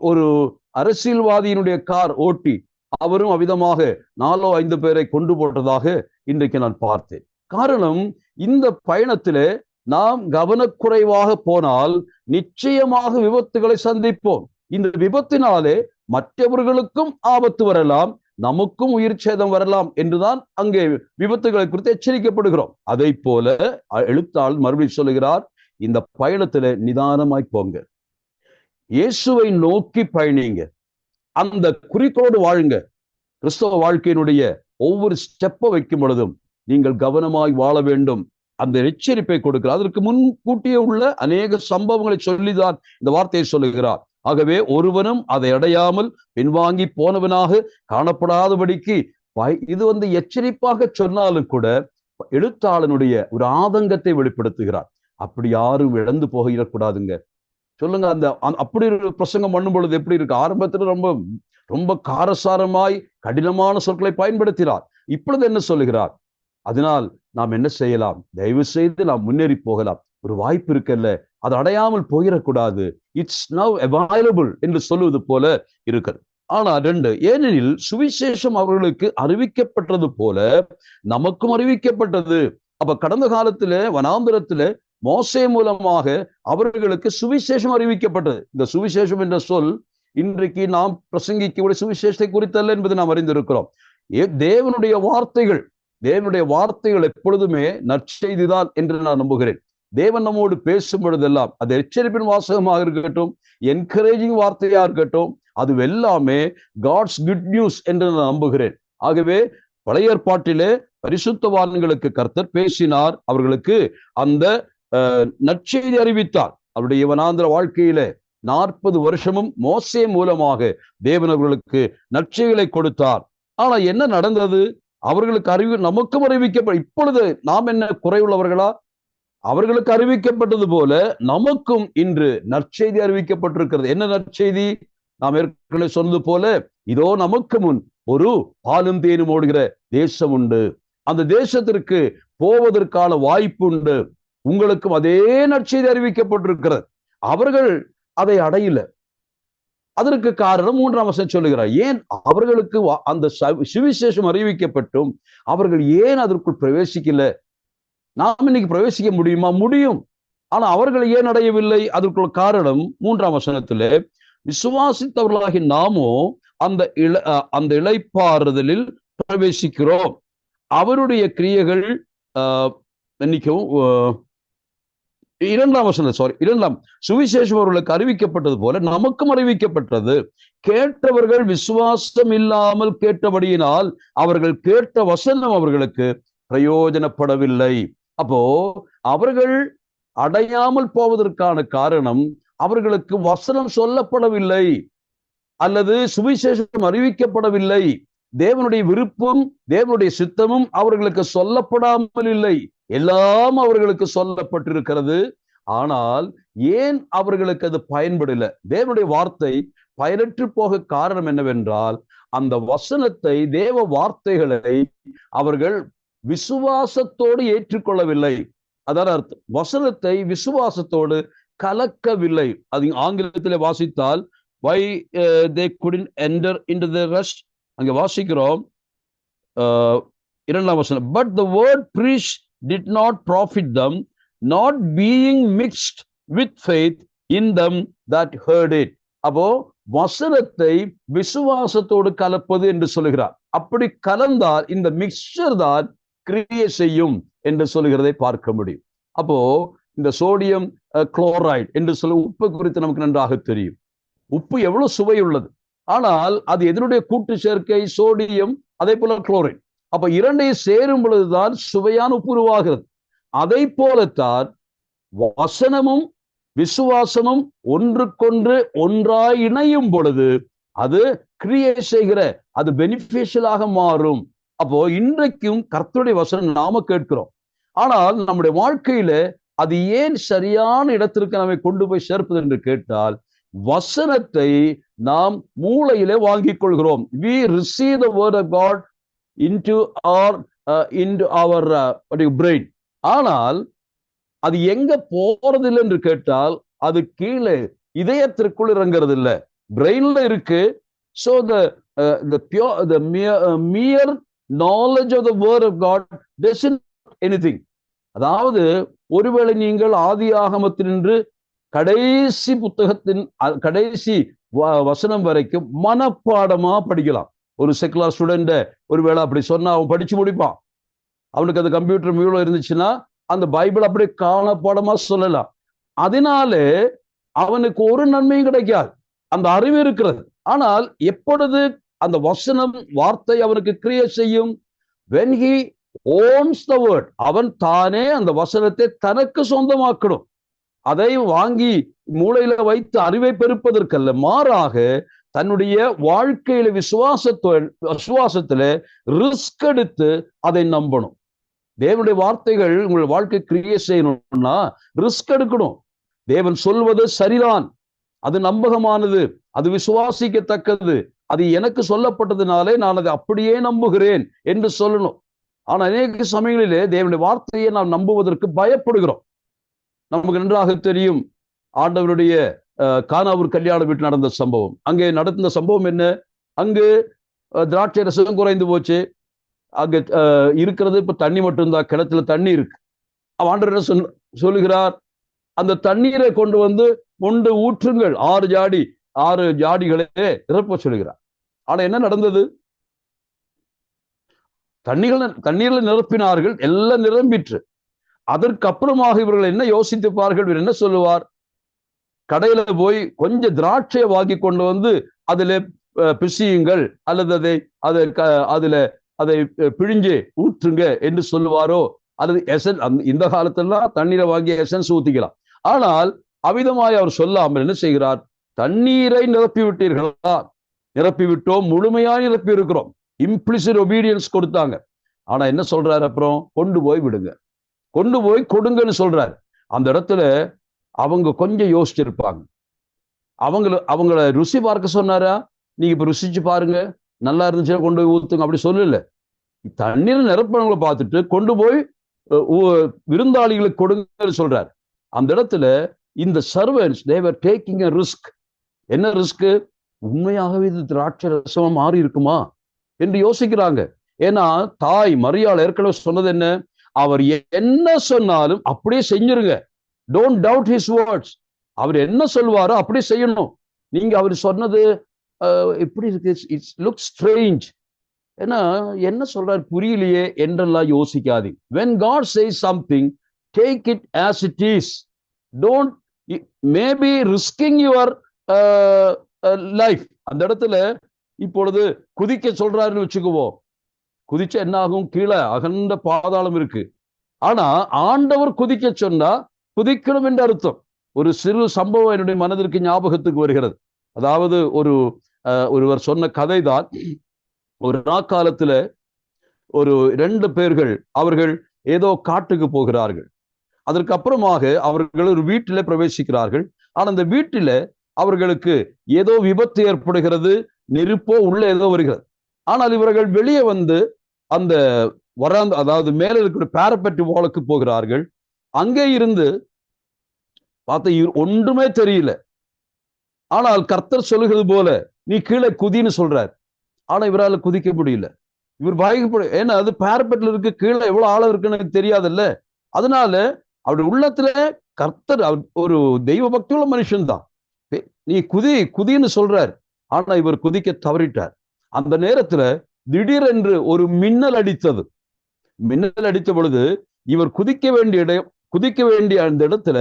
ஒரு அரசியல்வாதியினுடைய கார் ஓட்டி அவரும் அவ்விதமாக 4-5 பேரை கொண்டு போட்டதாக இன்றைக்கு நான் பார்த்தேன். காரணம், இந்த பயணத்திலே நாம் கவனக்குறைவாக போனால் நிச்சயமாக விபத்துகளை சந்திப்போம். இந்த விபத்தினாலே மற்றவர்களுக்கும் ஆபத்து வரலாம், நமக்கும் உயிர் சேதம் வரலாம் என்றுதான் அங்கே விபத்துகளை குறித்து எச்சரிக்கப்படுகிறோம். அதை போல எழுத்தாளர் மறுபடியும் சொல்லுகிறார், இந்த பயணத்துல நிதானமாய் போங்க, இயேசுவை நோக்கி பயணிங்க, அந்த குறிக்கோடு வாழுங்க. கிறிஸ்தவ வாழ்க்கையினுடைய ஒவ்வொரு ஸ்டெப்பை வைக்கும் பொழுதும் நீங்கள் கவனமாய் வாழ வேண்டும். அந்த எச்சரிப்பை கொடுக்கிறார். அதற்கு முன்கூட்டியே உள்ள அநேக சம்பவங்களை சொல்லிதான் இந்த வார்த்தையை சொல்லுகிறார். ஆகவே ஒருவனும் அதை அடையாமல் பின்வாங்கி போனவனாக காணப்படாதபடிக்கு, இது எச்சரிப்பாக சொன்னாலும் கூட எழுத்தாளனுடைய ஒரு ஆதங்கத்தை வெளிப்படுத்துகிறார். அப்படி யாரும் இழந்து போகிடக்கூடாதுங்க. சொல்லுங்க, அப்படி ஒரு பிரசங்கம் பண்ணும் பொழுது எப்படி இருக்கு? ஆரம்பத்துல ரொம்ப ரொம்ப காரசாரமாய் கடினமான சொற்களை பயன்படுத்தினார். இப்பொழுது என்ன சொல்லுகிறார்? அதனால் நாம் என்ன செய்யலாம்? தயவு செய்து நாம் முன்னேறி போகலாம். ஒரு வாய்ப்பு இருக்கல்ல, அது அடையாமல் போயிடக்கூடாது. இட்ஸ் நவ் அவைலபிள் என்று சொல்லுவது போல இருக்கிறது. ஆனா 2, ஏனெனில் சுவிசேஷம் அவர்களுக்கு அறிவிக்கப்பட்டது போல நமக்கும் அறிவிக்கப்பட்டது. அப்ப கடந்த காலத்துல வனாந்திரத்துல மோசே மூலமாக அவர்களுக்கு சுவிசேஷம் அறிவிக்கப்பட்டது. இந்த சுவிசேஷம் என்ற சொல் இன்றைக்கு நாம் பிரசங்கிக்கக்கூடிய சுவிசேஷத்தை குறித்தல்ல என்பதை நாம் அறிந்திருக்கிறோம். தேவனுடைய வார்த்தைகள் எப்பொழுதுமே நற்செய்திதான் என்று நான் நம்புகிறேன். தேவன் நம்மோடு பேசும் பொழுதெல்லாம் அது எச்சரிப்பின் வாசகமாக இருக்கட்டும், என்கரேஜிங் வார்த்தையா இருக்கட்டும், அது எல்லாமே காட்ஸ் குட் நியூஸ் என்று நான் நம்புகிறேன். ஆகவே பழைய ஏற்பாட்டிலே பரிசுத்தவான்களுக்கு கர்த்தர் பேசினார், அவர்களுக்கு அந்த நற்செய்தி அறிவித்தார். அவருடைய வனாந்திர வாழ்க்கையில 40 வருஷமும் மோசே மூலமாக தேவன் அவர்களுக்கு நற்செய்திகளை கொடுத்தார். ஆனா என்ன நடந்தது? அவர்களுக்கு நமக்கும் இப்பொழுது நாம் என்ன குறைவுள்ளவர்களா? அவர்களுக்கு அறிவிக்கப்பட்டது போல நமக்கும் இன்று நற்செய்தி அறிவிக்கப்பட்டிருக்கிறது. என்ன நற்செய்தி? நாம் ஏற்கனவே சொன்னது போல, இதோ நமக்கு முன் ஒரு பாலும் தேனும் ஓடுகிற தேசம் உண்டு, அந்த தேசத்திற்கு போவதற்கான வாய்ப்பு உண்டு, உங்களுக்கும் அதே நற்செய்தி அறிவிக்கப்பட்டிருக்கிறது. அவர்கள் அதை அடையல. அதற்கு காரணம் 3ஆம் வசனம் சொல்லுகிறார். ஏன் அவர்களுக்கு அந்த சுவிசேஷம் அறிவிக்கப்பட்டும் அவர்கள் ஏன் அதற்குள் பிரவேசிக்கல? நாம் இன்னைக்கு பிரவேசிக்க முடியுமா? முடியும். ஆனா அவர்கள் ஏன் அடையவில்லை? அதற்குள்ள காரணம் 3ஆம் வசனத்திலே, விசுவாசித்தவர்களாகி நாமோ அந்த இளைப்பாறுதலில் பிரவேசிக்கிறோம். அவருடைய கிரியைகள் மன்னிக்கவும் 2ஆம் வசனம் சுவிசேஷம் அவர்களுக்கு அறிவிக்கப்பட்டது போல நமக்கும் அறிவிக்கப்பட்டது. கேட்டவர்கள் விசுவாசம் இல்லாமல் கேட்டபடியினால் அவர்கள் கேட்ட வசனம் அவர்களுக்கு பிரயோஜனப்படவில்லை. அப்போ அவர்கள் அடையாமல் போவதற்கான காரணம், அவர்களுக்கு வசனம் சொல்லப்படவில்லை அல்லது சுவிசேஷம் அறிவிக்கப்படவில்லை. தேவனுடைய விருப்பம், தேவனுடைய சித்தமும் அவர்களுக்கு சொல்லப்படாமல் இல்லை. எல்லாம் அவர்களுக்கு சொல்லப்பட்டிருக்கிறது. ஆனால் ஏன் அவர்களுக்கு அது பயன்படல? தேவனுடைய வார்த்தை பயனற்று போக காரணம் என்னவென்றால், அந்த வசனத்தை, தேவ வார்த்தைகளை அவர்கள் விசுவாசத்தோடு ஏற்றுக்கொள்ளவில்லை. அதான் அர்த்தம். வசனத்தை விசுவாசத்தோடு கலக்கவில்லை. அது ஆங்கிலத்திலே வாசித்தால் why they couldn't enter into the rest. அங்க வாசிக்கிறோம் இரண்டாம் வசனம், but the word preached did not profit them, not being mixed with faith in them that heard it. அப்போ வசனத்தை விசுவாசத்தோடு கலப்பது என்று சொல்லுகிறார். அப்படி கலந்தால் இந்த மிக்சர் தான் கிரியை செய்யும் என்று சொல்லுகிறதை பார்க்க முடியும். அப்போ இந்த சோடியம் குளோரைடு என்று சொல்ல உப்பு குறித்து நமக்கு நன்றாக தெரியும். உப்பு எவ்வளவு சுவை உள்ளது, ஆனால் அது எதனுடைய கூட்டு சேர்க்கை? சோடியம், அதே போல குளோரைடு. அப்ப இரண்டையும் சேரும் பொழுதுதான் சுவையான உப்பு உருவாகிறது. அதை போலத்தான் வசனமும் விசுவாசமும் ஒன்றுக்கொன்று ஒன்றாய் இணையும் பொழுது அது கிரியை செய்கிற, அது பெனிஃபிஷியலாக மாறும். அப்போ இன்றைக்கும் கர்த்தருடைய வசனம் நாம கேட்கிறோம், ஆனால் நம்முடைய வாழ்க்கையில அது ஏன் சரியான இடத்திற்கு நம்மை கொண்டு போய் சேர்ப்பது என்று கேட்டால், வசனத்தை நாம் மூளையிலே வாங்கிக் கொள்கிறோம். we receive the word of God into our brain. ஆனால் அது எங்க போறதில்லை என்று கேட்டால், அது கீழே இதயத்திற்குள் இறங்கிறது இல்லை, பிரெயின்ல இருக்கு. so the mere knowledge of the word of God doesn't anything. அதாவது ஒருவேளை நீங்கள் ஆதியாகமத்தினின்று கடைசி புத்தகத்தின் கடைசி வசனம் வரைக்கும் மனப்பாடமா படிக்கலாம். ஒரு செக்குலர் ஸ்டூடெண்ட் ஒருவேளை அப்படி சொன்னா அவன் படிச்சு முடிப்பான். அவனுக்கு அது கம்ப்யூட்டர் மியூல இருந்துச்சுன்னா அந்த பைபிள் அப்படி காணப்பாடமா சொல்லலாம். அதனாலே அவனுக்கு ஒரு நன்மையும் கிடைக்காது. அந்த அறிவு இருக்கிறது, ஆனால் எப்பொழுது அந்த வசனம் வார்த்தை அவனுக்கு கிரியை செய்யும்? when he owns the word, அவன் தானே அந்த வசனத்தை தனக்கு சொந்தமாக்கணும். அதை வாங்கி மூளையில வைத்து அறிவை பெருப்பதற்கல்ல, மாறாக தன்னுடைய வாழ்க்கையில விசுவாசத்துல ரிஸ்க் எடுத்து அதை நம்பணும். தேவனுடைய வார்த்தைகள் உங்கள் வாழ்க்கை கிரியை செய்யணும்னா ரிஸ்க் எடுக்கணும். தேவன் சொல்வது சரிதான், அது நம்பகமானது, அது விசுவாசிக்கத்தக்கது, அது எனக்கு சொல்லப்பட்டதுனாலே நான் அதை அப்படியே நம்புகிறேன் என்று சொல்லணும். ஆனா அநேக சமயங்களிலே தேவனுடைய வார்த்தையை நாம் நம்புவதற்கு பயப்படுகிறோம். நமக்கு நன்றாக தெரியும் ஆண்டவருடைய கானாவூர் கல்யாண வீட்டில் நடந்த சம்பவம். அங்கே நடந்த சம்பவம் என்ன? அங்கு திராட்சை ரசம் குறைந்து போச்சு. அங்க இருக்கிறது இப்ப தண்ணி மட்டும்தான், கிணத்துல தண்ணி இருக்கு. ஆண்டவர் சொல்லுகிறார், அந்த தண்ணீரை கொண்டு வந்து ஊற்றுங்கள், 6 ஜாடிகளே நிரப்ப சொல்லுகிறார். ஆனா என்ன நடந்தது? தண்ணீர்ல நிரப்பினார்கள், எல்லாம் நிரம்பிற்று. அதற்கு அப்புறமாக இவர்கள் என்ன யோசித்துப்பார்கள்? இவர் என்ன சொல்லுவார்? கடையில போய் கொஞ்சம் திராட்சையை வாங்கி கொண்டு வந்து அதில் பிசியுங்கள், அல்லது அதை பிழிஞ்சு ஊற்றுங்க என்று சொல்லுவாரோ? அல்லது இந்த காலத்திலாம் தண்ணீரை வாங்கி எசன்ஸ் ஊத்திக்கலாம். ஆனால் அவிதமாய் அவர் சொல்லாமல் என்ன செய்கிறார்? தண்ணீரை நிரப்பி விட்டீர்களா? நிரப்பி விட்டோம், முழுமையாக நிரப்பி இருக்கிறோம். இம்ப்ளிசிட் ஒபீடியன்ஸ் கொடுத்தாங்க. ஆனா என்ன சொல்றாரு? அப்புறம் கொண்டு போய் விடுங்க, கொண்டு போய் கொடுங்கன்னு சொல்றாரு. அந்த இடத்துல அவங்க கொஞ்சம் யோசிச்சிருப்பாங்க. அவங்கள ருசி பார்க்க சொன்னாரா? நீங்க இப்ப ருசிச்சு பாருங்க, நல்லா இருந்துச்சுன்னா கொண்டு போய் ஊத்துங்க, அப்படி சொல்லல. தண்ணீர் நிரப்பவங்களை பார்த்துட்டு கொண்டு போய் விருந்தாளிகளுக்கு கொடுங்கன்னு சொல்றாரு. அந்த இடத்துல இந்த servants they were taking a risk. என்ன ரிஸ்க்? உண்மையாகவே இது திராட்சை ரசமா மாறி இருக்குமா என்று யோசிக்கிறாங்க. ஏன்னா தாய் மரியாள் ஏற்கனவே சொன்னது என்ன? அவர் என்ன சொன்னாலும் அப்படியே செஞ்சிருங்க, டோன்ட் டவுட் ஹிஸ் வேர்ட்ஸ். அவர் என்ன சொல்வாரோ அப்படியே செய்யணும். நீங்க அவர் சொன்னது எப்படி இருக்கு, இட்ஸ் லுக் ஸ்ட்ரேஞ்ச், ஏன்னா என்ன சொல்றாரு புரியலையே என்றெல்லாம் யோசிக்காதீங்க. when God says something, take it as it is. don't maybe risking your life. அந்த இடத்துல இப்பொழுது குதிக்க சொல்றாருன்னு வச்சுக்குவோம். குதிச்ச என்ன ஆகும்? கீழே அகண்ட பாதாளம் இருக்கு. ஆனா ஆண்டவர் குதிக்க சொன்னா குதிக்கணும் என்று அர்த்தம். ஒரு சிறு சம்பவம் என்னுடைய மனதிற்கு ஞாபகத்துக்கு வருகிறது. அதாவது ஒருவர் சொன்ன கதைதான். ஒரு நாக்காலத்துல ஒரு 2 பேர்கள் அவர்கள் ஏதோ காட்டுக்கு போகிறார்கள். அதற்கு அப்புறமாக அவர்கள் ஒரு வீட்டில பிரவேசிக்கிறார்கள். ஆனா அந்த வீட்டில அவர்களுக்கு ஏதோ விபத்து ஏற்படுகிறது, நெருப்போ உள்ள ஏதோ வருகிறது. ஆனால் இவர்கள் வெளியே வந்து அந்த வராந்த, அதாவது மேல இருக்கிற பேரப்பெட் வாலுக்கு போகிறார்கள். அங்கே இருந்து பார்த்த ஒன்றுமே தெரியல. ஆனால் கர்த்தர் சொல்லுகிறது போல நீ கீழே குதின்னு சொல்றார். ஆனா இவரால் குதிக்க முடியல. இவர் பயப்பட, ஏன்னா அது பேரப்பெட்ல இருக்கு, கீழே எவ்வளவு ஆழம் இருக்குன்னு எனக்கு தெரியாதுல்ல. அதனால அவருடைய உள்ளத்துல கர்த்தர் ஒரு தெய்வ பக்தியுள்ள மனுஷன் தான். நீ குதின்னு சொல்றார். ஆனா இவர் குதிக்க தவறிட்டார். அந்த நேரத்துல திடீரென்று ஒரு மின்னல் அடித்தது. மின்னல் அடித்த பொழுது இவர் குதிக்க வேண்டிய அந்த இடத்துல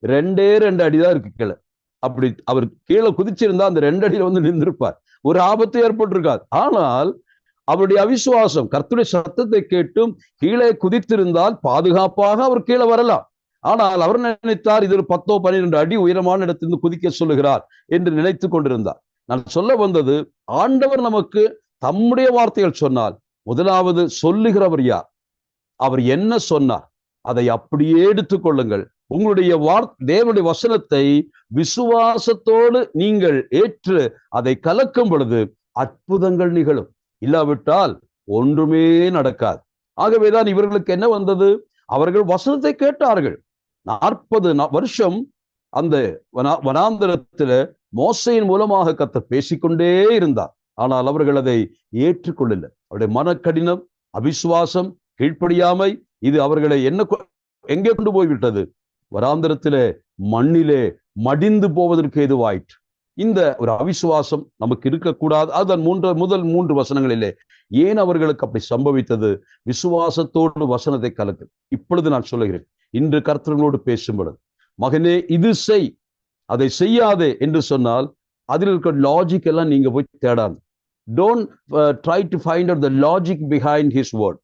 2 அடிதான் இருக்கு கீழே. அப்படி அவர் கீழே குதிச்சிருந்தா அந்த 2 அடியில வந்து நின்றிருப்பார், ஒரு ஆபத்து ஏற்பட்டிருக்காது. ஆனால் அவருடைய அவிசுவாசம், கர்த்தருடைய சத்தத்தை கேட்டும் கீழே குதித்திருந்தால் பாதுகாப்பாக அவர் கீழே வரலாம். ஆனால் அவர் நினைத்தார் இது ஒரு 10-12 அடி உயரமான இடத்திலிருந்து குதிக்க சொல்லுகிறார் என்று நினைத்து கொண்டிருந்தார். நான் சொல்ல வந்தது, ஆண்டவர் நமக்கு தம்முடைய வார்த்தைகள் சொன்னால் முதலாவது சொல்லுகிறவர் யார், அவர் என்ன சொன்னார் அதை அப்படியே எடுத்துக் கொள்ளுங்கள். உங்களுடைய தேவனுடைய வசனத்தை விசுவாசத்தோடு நீங்கள் ஏற்று அதை கலக்கும் பொழுது அற்புதங்கள் நிகழும். இல்லாவிட்டால் ஒன்றுமே நடக்காது. ஆகவேதான் இவர்களுக்கு என்ன வந்தது, அவர்கள் வசனத்தை கேட்டார்கள். 40 வருஷம் அந்த வனாந்தரத்துல மோசையின் மூலமாக கர்த்தர் பேசிக்கொண்டே இருந்தார். ஆனால் அவர்கள் அதை ஏற்றுக்கொள்ளல. அவருடைய மனக்கடினம், அவிசுவாசம், கீழ்ப்படியாமை, இது அவர்களை எங்கே கொண்டு போய்விட்டது, வனாந்தரத்திலே மண்ணிலே மடிந்து போவதற்கு ஏதுவாயிற்று. இந்த ஒரு அவிசுவாசம் நமக்கு இருக்கக்கூடாது. அதன் முதல் 3 வசனங்களிலே ஏன் அவர்களுக்கு அப்படி சம்பவித்தது, விசுவாசத்தோடு வசனத்தை கலக்கு. இப்பொழுது நான் சொல்லுகிறேன், இன்று கர்த்தர்களோடு பேசும் பொழுது, மகனே இது செய், அதை செய்யாதே என்று சொன்னால் அதில் இருக்கிற லாஜிக் எல்லாம் நீங்க போய் தேடாது. Don't try to find out the logic behind his word.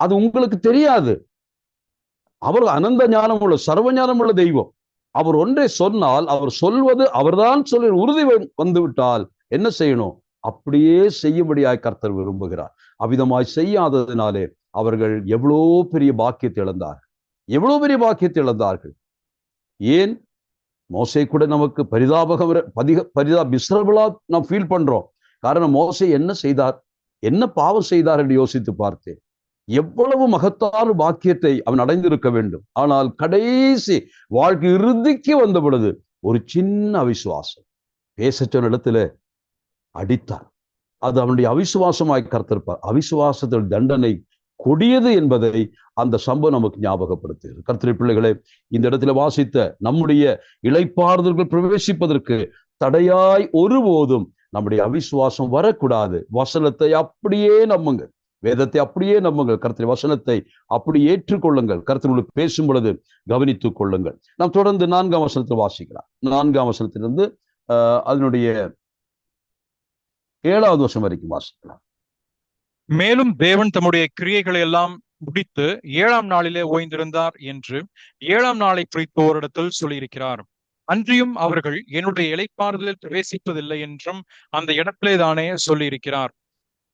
அது உங்களுக்கு தெரியாது. அவர் அனந்த ஞானம் உள்ள, சர்வ ஞானம் உள்ள தெய்வம். அவர் ஒன்றை சொன்னால் அவர் சொல்வது அவர்தான் சொல்லி உறுதி வந்துவிட்டால் என்ன செய்யணும், அப்படியே செய்யும்படியாய் கர்த்தர் விரும்புகிறார். அவ்விதமாய் செய்யாததினாலே அவர்கள் எவ்வளோ பெரிய பாக்கியத்தை இழந்தார்கள். ஏன் மோசே கூட நமக்கு மிஸ்ரபிளா நாம் ஃபீல் பண்றோம். காரணம், மோசே என்ன செய்தார், என்ன பாவம் செய்தார் என்று யோசித்து பார்த்தேன். எவ்வளவு மகத்தான பாக்கியத்தை அவன் அடைந்திருக்க வேண்டும். ஆனால் கடைசி வாழ்க்கை இறுதிக்கு வந்த பொழுது ஒரு சின்ன அவிசுவாசம், பேச சொன்ன இடத்துல அடித்தார். அது அவனுடைய அவிசுவாசமாய் கர்த்தர் அவிசுவாசத்தில் தண்டனை கொடியது என்பதை அந்த சம்பவம் நமக்கு ஞாபகப்படுத்துகிறது. கர்த்தருடைய பிள்ளைகளே, இந்த இடத்துல வாசித்த நம்முடைய இளைப்பாறுதல்கள் பிரவேசிப்பதற்கு தடையாய் ஒருபோதும் நம்முடைய அவிசுவாசம் வரக்கூடாது. வசனத்தை அப்படியே நம்புங்கள், வேதத்தை அப்படியே நம்புங்கள், கர்த்தருடைய வசனத்தை அப்படி ஏற்றுக்கொள்ளுங்கள். கர்த்தருக்கு பேசும் பொழுது கவனித்துக் கொள்ளுங்கள். நாம் தொடர்ந்து 4ஆம் வசனத்தை வாசிக்கலாம். 4ஆம் வசனத்திலிருந்து அதனுடைய 7வது வசனம் வரைக்கும் வாசிக்கலாம். மேலும் தேவன் தம்முடைய கிரியைகளை எல்லாம் முடித்து 7ஆம் நாளிலே ஓய்ந்திருந்தார் என்று 7ஆம் நாளை குறித்து ஓரிடத்தில் சொல்லியிருக்கிறார். அன்றியும் அவர்கள் என்னுடைய இளைப்பாறுதலில் பிரவேசிப்பதில்லை என்றும் அந்த இடத்திலே தானே சொல்லியிருக்கிறார்.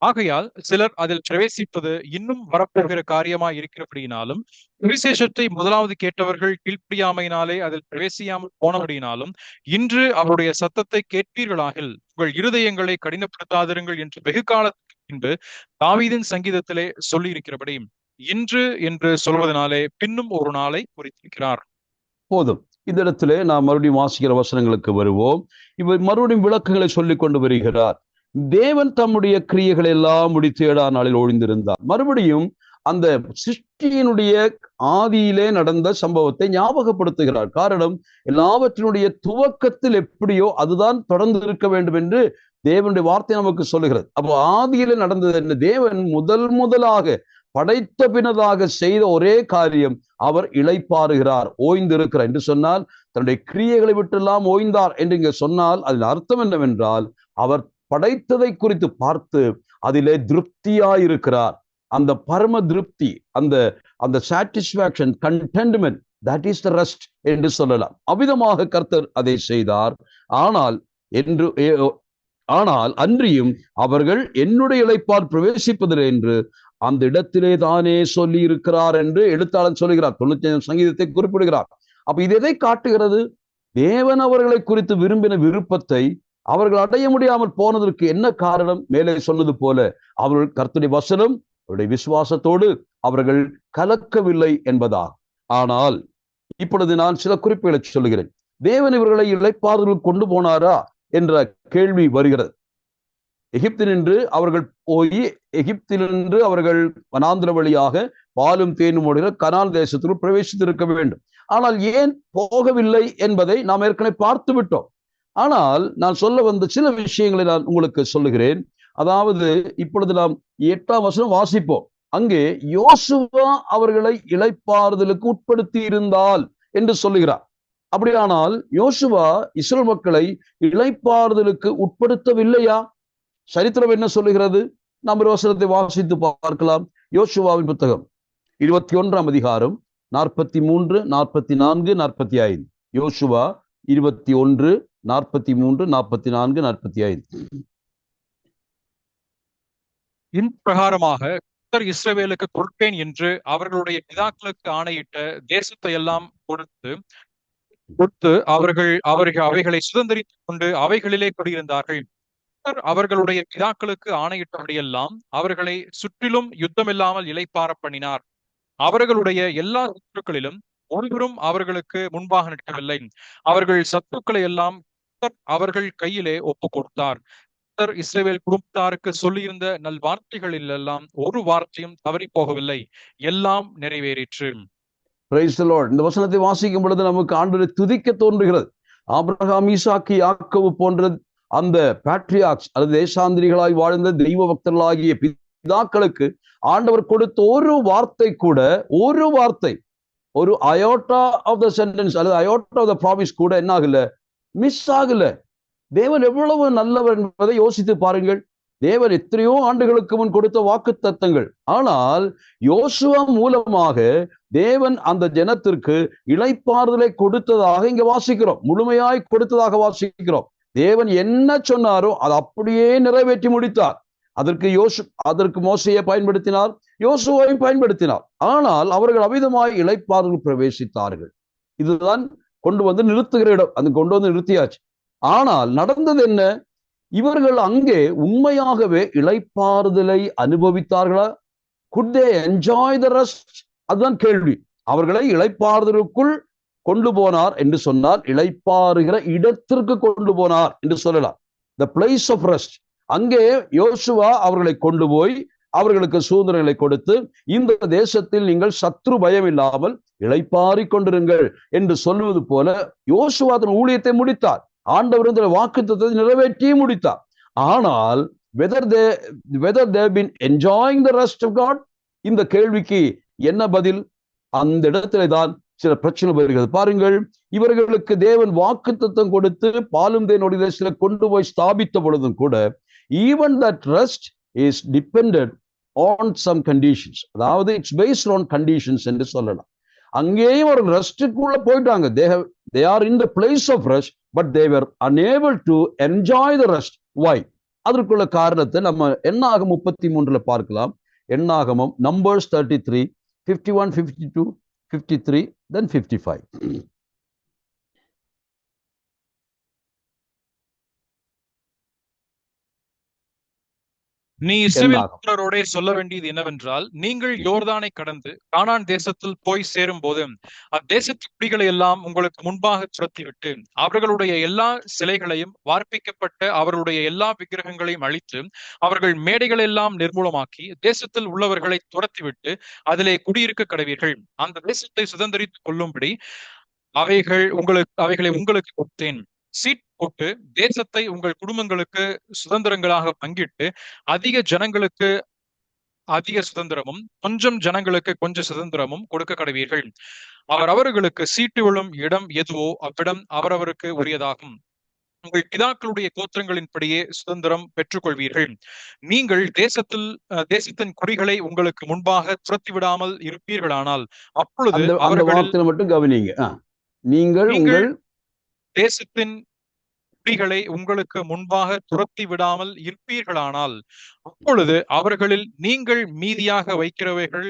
ஆகையால் சிலர் அதில் பிரவேசிப்பது இன்னும் வரப்போகிற காரியமாய் இருக்கிறபடியினாலும், சுவிசேஷத்தை முதலாவது கேட்டவர்கள் கீழ்ப்படியாமையினாலே அதில் பிரவேசியாமல் போனபடியினாலும், இன்று அவருடைய சத்தத்தை கேட்பீர்களாகில் உங்கள் இருதயங்களை கடினப்படுத்தாதிருங்கள் என்று வெகு காலத்துக்கு பின்பு தாவீதின் சங்கீதத்திலே சொல்லி இருக்கிறபடி இன்று என்று சொல்வதனாலே பின்னும் ஒரு நாளை குறித்திருக்கிறார். போதும். இந்த இடத்துல நாம் மறுபடியும் வாசிக்கிற வசனங்களுக்கு வருவோம். இவர் மறுபடியும் விளக்குகளை சொல்லிக் கொண்டு வருகிறார். தேவன் தம்முடைய கிரியைகளை எல்லாம் முடித்து 7ஆம் நாளில் ஒழிந்திருந்தார். மறுபடியும் அந்த சிருஷ்டியினுடைய ஆதியிலே நடந்த சம்பவத்தை ஞாபகப்படுத்துகிறார். காரணம், எல்லாவற்றினுடைய துவக்கத்தில் எப்படியோ அதுதான் தொடர்ந்து இருக்க வேண்டும் என்று தேவனுடைய வார்த்தை நமக்கு சொல்லுகிறது. அப்போ ஆதியிலே நடந்தது என்ன, தேவன் முதலாக படைத்த பின்னதாக செய்த ஒரே காரியம், அவர் இளைப்பாறுகிறார், ஓய்ந்திருக்கிறார் என்று சொன்னால், தன்னுடைய கிரியைகளை விட்டெல்லாம் ஓய்ந்தார் என்று இங்க சொன்னால் அதன் அர்த்தம் என்னவென்றால், அவர் படைத்ததை குறித்து பார்த்து அதிலே திருப்தியாயிருக்கிறார். அந்த பரம திருப்தி, அந்த satisfaction, contentment, that is the rest என்று சொல்லலாம். அவ்விதமாக கர்த்தர் அதை செய்தார். ஆனால் அன்றியும் அவர்கள் என்னுடைய இளைப்பார் பிரவேசிப்பதில்லை என்று அந்த இடத்திலே தானே சொல்லி இருக்கிறார் என்று எழுத்தாளன் சொல்லுகிறார். 95 சங்கீதத்தை குறிப்பிடுகிறார். அப்ப இது எதை காட்டுகிறது, தேவன் அவர்களை குறித்து விரும்பின விருப்பத்தை அவர்கள் அடைய முடியாமல் போனதற்கு என்ன காரணம்? மேலே சொன்னது போல அவர்கள் கர்த்தருடைய வசனம் அவருடைய விசுவாசத்தோடு அவர்கள் கலக்கவில்லை என்பதாக. ஆனால் இப்பொழுது நான் சில குறிப்புகளை சொல்லுகிறேன். தேவன் இவர்களை இளைப்பாறுதலுக்கு கொண்டு போனாரா என்ற கேள்வி வருகிறது. எகிப்தினின்று அவர்கள் போய் எகிப்தினின்று அவர்கள் வனாந்திர வழியாக பாலும் தேனும் ஓடுகிற கனான் தேசத்திற்குள் பிரவேசித்திருக்க வேண்டும். ஆனால் ஏன் போகவில்லை என்பதை நாம் ஏற்கனவே பார்த்து விட்டோம். ஆனால் நான் சொல்ல வந்த சில விஷயங்களை நான் உங்களுக்கு சொல்லுகிறேன். அதாவது இப்பொழுது நாம் 8ஆம் வசனம் வாசிப்போம். அங்கே யோசுவா அவர்களை இளைப்பாறுதலுக்கு உட்படுத்தி இருந்தால் என்று சொல்லுகிறார். அப்படியானால் யோசுவா இஸ்ரவேல் மக்களை இளைப்பாறுதலுக்கு உட்படுத்தவில்லையா? சரித்திரம் என்ன சொல்லுகிறது? நாம் ஒரு வசனத்தை வாசித்து பார்க்கலாம். யோசுவாவின் புத்தகம் 21ஆம் அதிகாரம் 43, 44, 45. யோசுவா 21, 43, 44, 45. இந்த பிரகாரமாக கர்த்தர் இஸ்ரவேலுக்கு கொடுப்பேன் என்று அவர்களுடைய பிதாக்களுக்கு ஆணையிட்ட தேசத்தை எல்லாம் கொடுத்து அவர்கள் அவைகளை சுதந்தரித்துக் கொண்டு அவைகளிலே குடியிருந்தார்கள். அவர்களுடைய பிதாக்களுக்கு ஆணையிட்டபடியெல்லாம் அவர்களை சுற்றிலும் யுத்தமில்லாமல் இளைப்பாற பண்ணினார். அவர்களுடைய எல்லா சத்துருக்களிலும் ஒருவரும் அவர்களுக்கு முன்பாக நிற்கவில்லை. அவர்கள் சத்துருக்களை எல்லாம் அவர்கள் கையிலே ஒப்பு கொடுத்தார். இஸ்ரவேல் குடும்பத்தாருக்கு சொல்லியிருந்த நல் வார்த்தைகளில் எல்லாம் ஒரு வார்த்தையும் தவறி போகவில்லை, எல்லாம் நிறைவேறிற்று. Praise the Lord. இந்த வசனத்தை வாசிக்கும் பொழுது நமக்கு ஆண்டவரை துதிக்க தோன்றுகிறது. ஆபிரகாம், ஈசாக்கு, யாக்கோபு போன்ற அந்த பேட்ரியாக்ஸ் அல்லது தேசாந்திரிகளாய் வாழ்ந்த தெய்வ பக்தர்களாகிய பிதாக்களுக்கு ஆண்டவர் கொடுத்த ஒரு வார்த்தை கூட, ஒரு வார்த்தை, ஒரு அயோட்டா ஆஃப் த சென்டென்ஸ் அல்லது அயோட்டா ஆஃப் த ப்ராமிஸ் கூட என்ன ஆகல, மிஸ் ஆகல. தேவன் எவ்வளவு நல்லவர் என்பதை யோசித்து பாருங்கள். தேவன் எத்தனையோ ஆண்டுகளுக்கு முன் கொடுத்த வாக்கு தத்தங்கள், ஆனால் யோசுவா மூலமாக தேவன் அந்த ஜனத்திற்கு இளைப்பாறுதலை கொடுத்ததாக இங்க வாசிக்கிறோம். முழுமையாய் கொடுத்ததாக வாசிக்கிறோம். தேவன் என்ன சொன்னாரோ அதை அப்படியே நிறைவேற்றி முடித்தார். அதற்கு மோசையை பயன்படுத்தினார், யோசுவாவையும் பயன்படுத்தினார். ஆனால் அவர்கள் அவிதமாய் இளைப்பாறுதல் பிரவேசித்தார்கள். இதுதான் கொண்டு வந்து நிறுத்துகிற இடம். அது கொண்டு வந்து நிறுத்தியாச்சு. ஆனால் நடந்தது என்ன? இவர்கள் அங்கே உண்மையாகவே இளைப்பாறுதலை அனுபவித்தார்களா? could they enjoy the rest? அதுதான் கேள்வி. அவர்களை இளைப்பாறுதலுக்குள் கொண்டு போனார் என்று சொன்னால் இளைப்பாறுகிற இடத்திற்கு கொண்டு போனார் என்று சொல்லலாம். the place of rest. அங்கே யோசுவா அவர்களை கொண்டு போய் அவர்களுக்கு சுதந்திரங்களை கொடுத்து, இந்த தேசத்தில் நீங்கள் சத்ரு பயம் இல்லாமல் இளைப்பாறி கொண்டிருங்கள் என்று சொல்வது போல யோசுவா தன் ஊழியத்தை முடித்தார். ஆண்டவர் இந்த வாக்குத்தத்தத்தை நிறைவேற்றி முடித்தார். ஆனால் whether they've been enjoying the rest of God, இந்த கேள்விக்கு என்ன பதில்? அந்த இடத்துல தான் சில பிரச்சனை வருகிறது. பாருங்கள், இவர்களுக்கு தேவன் வாக்குத்தத்தம் கொடுத்து பாலும் தேனோடு தேசத்துல கொண்டு போய் ஸ்தாபித்த பொழுதும் கூட even that rest is dependent on some conditions. அதாவது it's based on conditions என்று சொல்லலாம். அங்கேயும் ஒரு ரெஸ்டுக்குள்ள போயிட்டாங்க. they are in the place of rest, but they were unable to enjoy the rest. Why? அதற்குள்ள காரணத்தை நம்ம எண்ணாகமம் 33 பார்க்கலாம். எண்ணாகமம் Numbers 33, 51, 52, 53, then 55. நீ இஸ்ரவேலரோடே சொல்ல வேண்டியது என்னவென்றால், நீங்கள் யோர்தானை கடந்து கானான் தேசத்தில் போய் சேரும் போது அத்தேசத்து குடிகளை எல்லாம் உங்களுக்கு முன்பாக துரத்திவிட்டு அவர்களுடைய எல்லா சிலைகளையும் வார்ப்பிக்கப்பட்ட அவர்களுடைய எல்லா விக்கிரகங்களையும் அழித்து அவர்கள் மேடைகள் எல்லாம் நிர்மூலமாக்கி தேசத்தில் உள்ளவர்களை துரத்திவிட்டு அதிலே குடியிருக்க கடவீர்கள். அந்த தேசத்தை சுதந்திரித்துக் கொள்ளும்படி அவைகளை உங்களுக்கு கொடுத்தேன். சீட் போட்டு தேசத்தை உங்கள் குடும்பங்களுக்கு சுதந்திரங்களாக பங்கிட்டு அதிக ஜனங்களுக்கு அதிக சுதந்திரமும் கொஞ்சம் ஜனங்களுக்கு கொஞ்சம் சுதந்திரமும் கொடுக்க கடவீர்கள். அவர்களுக்கு சீட்டு விழும் இடம் எதுவோ அவ்விடம் அவரவருக்கு உரியதாகும். உங்கள் பிதாக்களுடைய கோத்திரங்களின்படியே சுதந்திரம் பெற்றுக்கொள்வீர்கள். நீங்கள் தேசத்தின் குறிகளை உங்களுக்கு முன்பாக துரத்தி விடாமல் இருப்பீர்களானால் அப்பொழுது அவர்கள் மட்டும் கவனிங்க. நீங்கள் தேசத்தின் குடிகளை உங்களுக்கு முன்பாக துரத்தி விடாமல் இருப்பீர்களானால் அப்பொழுது அவர்களில் நீங்கள் மீதியாக வைக்கிறவைகள்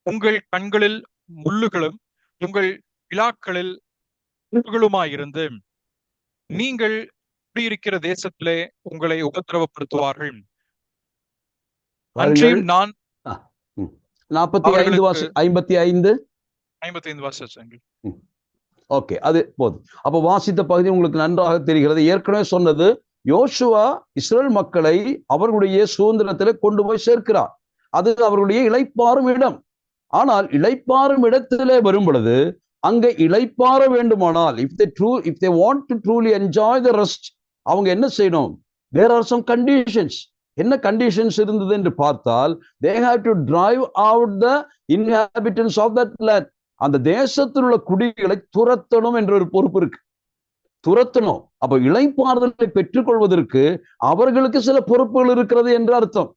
உங்கள் கண்களில் முள்ளுகளும் உங்கள் விழாக்களில் கூர்களுமாயிருந்து நீங்கள் குடியிருக்கிற தேசத்திலே உங்களை உபத்திரவப்படுத்துவார்கள். பாருங்கள். அன்றியும் நான் 45 அவர்களுக்கு 55 55 வாசிச்சேன். ஓகே, அது போதும். அப்ப வாசித்த பகுதி உங்களுக்கு நன்றாக தெரிகிறது. ஏற்கனவே சொன்னது, யோசுவா இஸ்ரேல் மக்களை அவர்களுடைய சுதந்திரத்தில் கொண்டு போய் சேர்க்கிறார். அது அவர்களுடைய இளைப்பாறும் இடம். ஆனால் இளைப்பாறும் இடத்திலே வரும் பொழுது அங்க இளைப்பாற வேண்டுமானால், if they want to truly enjoy the rest, அவங்க என்ன செய்யணும்? There are some conditions. என்ன கண்டிஷன்ஸ் இருந்தது என்று பார்த்தால், they have to drive out the inhabitants of that land. அந்த தேசத்தில் உள்ள குடிகளை துரத்தணும் என்ற ஒரு பொறுப்பு இருக்கு. துரத்தணும். அப்ப இளைப்பாறுதலை பெற்றுக்கொள்வதற்கு அவர்களுக்கு சில பொறுப்புகள் இருக்கிறது என்று அர்த்தம்.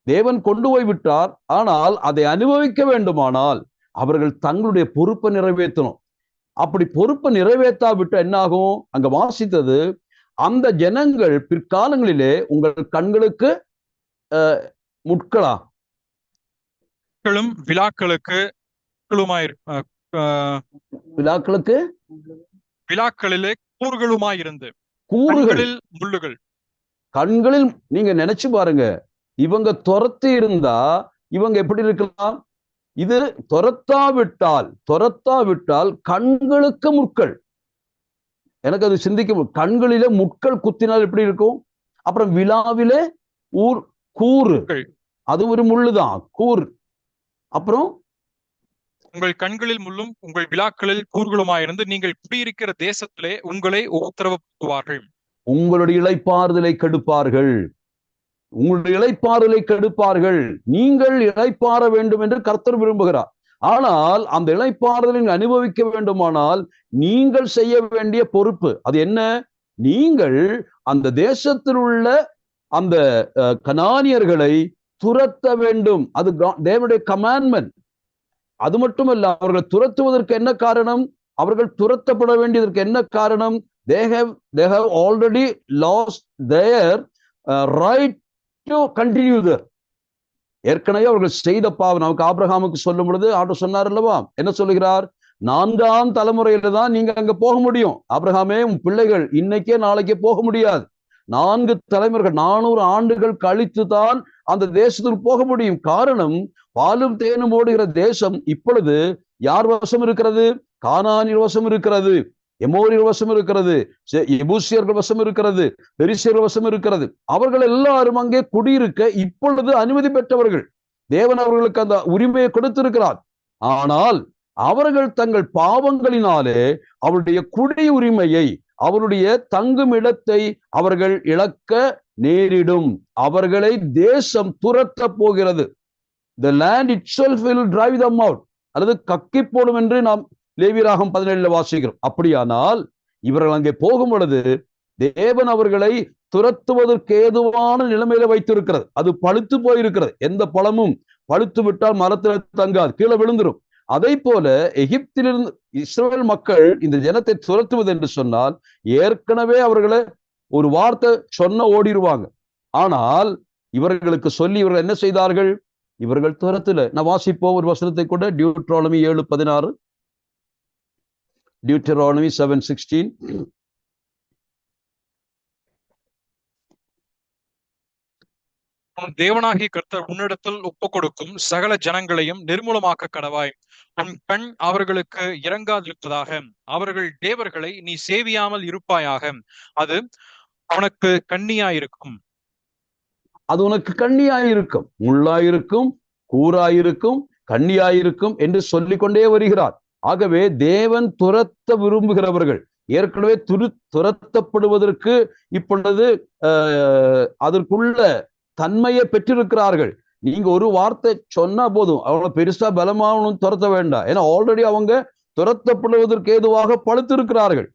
தேவன் கொண்டு போய் விட்டார், ஆனால் அதை அனுபவிக்க வேண்டுமானால் அவர்கள் தங்களுடைய பொறுப்பை நிறைவேற்றணும். அப்படி பொறுப்பை நிறைவேற்றாவிட்டு என்ன ஆகும்? அங்க வாசித்தது, அந்த ஜனங்கள் பிற்காலங்களிலே உங்கள் கண்களுக்கு முட்களா விழாக்களுக்கு விழாக்களிலே கூறுகளுமாயிருந்து கூறுகளில் முள்ளுகள். கண்களில் நீங்க நினைச்சு பாருங்க, இவங்க துரத்தி இருந்தா இவங்க எப்படி இருக்கலாம்? இது துரத்தாவிட்டால் கண்களுக்கு முட்கள். எனக்கு அது சிந்திக்க, கண்களிலே முட்கள் குத்தினால் எப்படி இருக்கும்? அப்புறம் விழாவிலே கூறு, அது ஒரு முள்ளுதான், கூறு. அப்புறம் உங்கள் கண்களில் முள்ளும் உங்கள் விழாக்களில் கூறுகளுமாயிருந்து நீங்கள் குடியிருக்கிற தேசத்திலே உங்களை உத்தரவுப்படுத்துவார்கள். உங்களுடைய இளைப்பாறுதலை கெடுப்பார்கள். நீங்கள் இளைப்பாற வேண்டும் என்று கர்த்தர் விரும்புகிறார். ஆனால் அந்த இளைப்பாறுதலை அனுபவிக்க வேண்டுமானால் நீங்கள் செய்ய வேண்டிய பொறுப்பு அது என்ன? நீங்கள் அந்த தேசத்தில் உள்ள அந்த கனானியர்களை துரத்த வேண்டும். அது தேவனுடைய கமாண்ட்மெண்ட். அது மட்டுமல்ல, அவர்கள் துரத்துவதற்கு என்ன காரணம்? அவர்கள் துரத்தப்பட வேண்டியதற்கு என்ன காரணம்? they have already lost their right to continue there. ஏற்கனவே அவர்கள் செய்த பாவம். நமக்கு ஆபிரகாமுக்கு சொல்லும் பொழுது ஆண்டவர் சொன்னார் அல்லவா, என்ன சொல்லுகிறார்? 4ஆம் தலைமுறையில தான் நீங்க அங்க போக முடியும். ஆபிரகாமே, உன் பிள்ளைகள் இன்னைக்கே நாளைக்கே போக முடியாது. 4 தலைமுறைகள் 400 ஆண்டுகள் கழித்து தான் அந்த தேசத்துக்கு போக முடியும். காரணம், பாலும் தேனும் ஓடுகிற தேசம் இப்பொழுது யார் வசம் இருக்கிறது? கானானியர் வசம் இருக்கிறது, எமோரியர் வசம் இருக்கிறது, எபூசியர்கள் வசம் இருக்கிறது, பெரிசியர்கள் வசம் இருக்கிறது. அவர்கள் எல்லாரும் அங்கே குடியிருக்க இப்பொழுது அனுமதி பெற்றவர்கள். தேவன் அவர்களுக்கு அந்த உரிமையை கொடுத்திருக்கிறார். ஆனால் அவர்கள் தங்கள் பாவங்களினாலே அவருடைய குடி உரிமையை, அவருடைய தங்கும் இடத்தை அவர்கள் இழக்க நேரிடும். அவர்களை தேசம் துரத்த போகிறது. The land itself will drive them out. அல்லது கக்கி போடும் என்று நாம் லேவியராகமம் 17 வாசிக்கிறோம். அப்படியானால் இவர்கள் அங்கே போகும் பொழுது தேவன் அவர்களை துரத்துவதற்கு ஏதுவான நிலைமையில வைத்திருக்கிறது. அது பழுத்து போயிருக்கிறது. எந்த பழமும் பழுத்து விட்டால் மரத்தில் தங்காது, கீழே விழுந்துரும். அதை போல எகிப்திலிருந்து இஸ்ரவேல் மக்கள் இந்த ஜனத்தை துரத்துவது என்று சொன்னால் ஏற்கனவே அவர்களை ஒரு வார்த்தை சொன்ன ஓடிடுவாங்க. ஆனால் இவர்களுக்கு சொல்லி இவர்கள் என்ன செய்தார்கள்? இவர்கள் துரத்துல. நான் வாசிப்போம் ஒரு வசனத்தை கூட, டியூட்ரானமி 7:16, டியூட்டரானமி 7:16. தேவனாகிய கர்த்தர் உன்னிடத்தில் ஒப்பு கொடுக்கும் சகல ஜனங்களையும் நிர்மூலமாக்க கடவாய். உன் கண் அவர்களுக்கு இறங்காதிருப்பதாக. அவர்கள் தேவர்களை நீ சேவியாமல் இருப்பாயாக. அது உனக்கு கண்ணியாயிருக்கும். அது உனக்கு கண்ணியாயிருக்கும், முள்ளாயிருக்கும், கூராயிருக்கும், கண்ணியாயிருக்கும் என்று சொல்லிக்கொண்டே வருகிறார். ஆகவே தேவன் துரத்த விரும்புகிறவர்கள் ஏற்கனவே துரத்தப்படுவதற்கு இப்பொழுது அதற்குள்ள தன்மையை பெற்றிருக்கிறார்கள். நீங்க ஒரு வார்த்தை சொன்னா போதும், அவங்கள பெருசா பலமாகணும் துரத்த வேண்டாம். ஏன்னா ஆல்ரெடி அவங்க துரத்தப்படுவதற்கு ஏதுவாக பழுத்திருக்கிறார்கள்.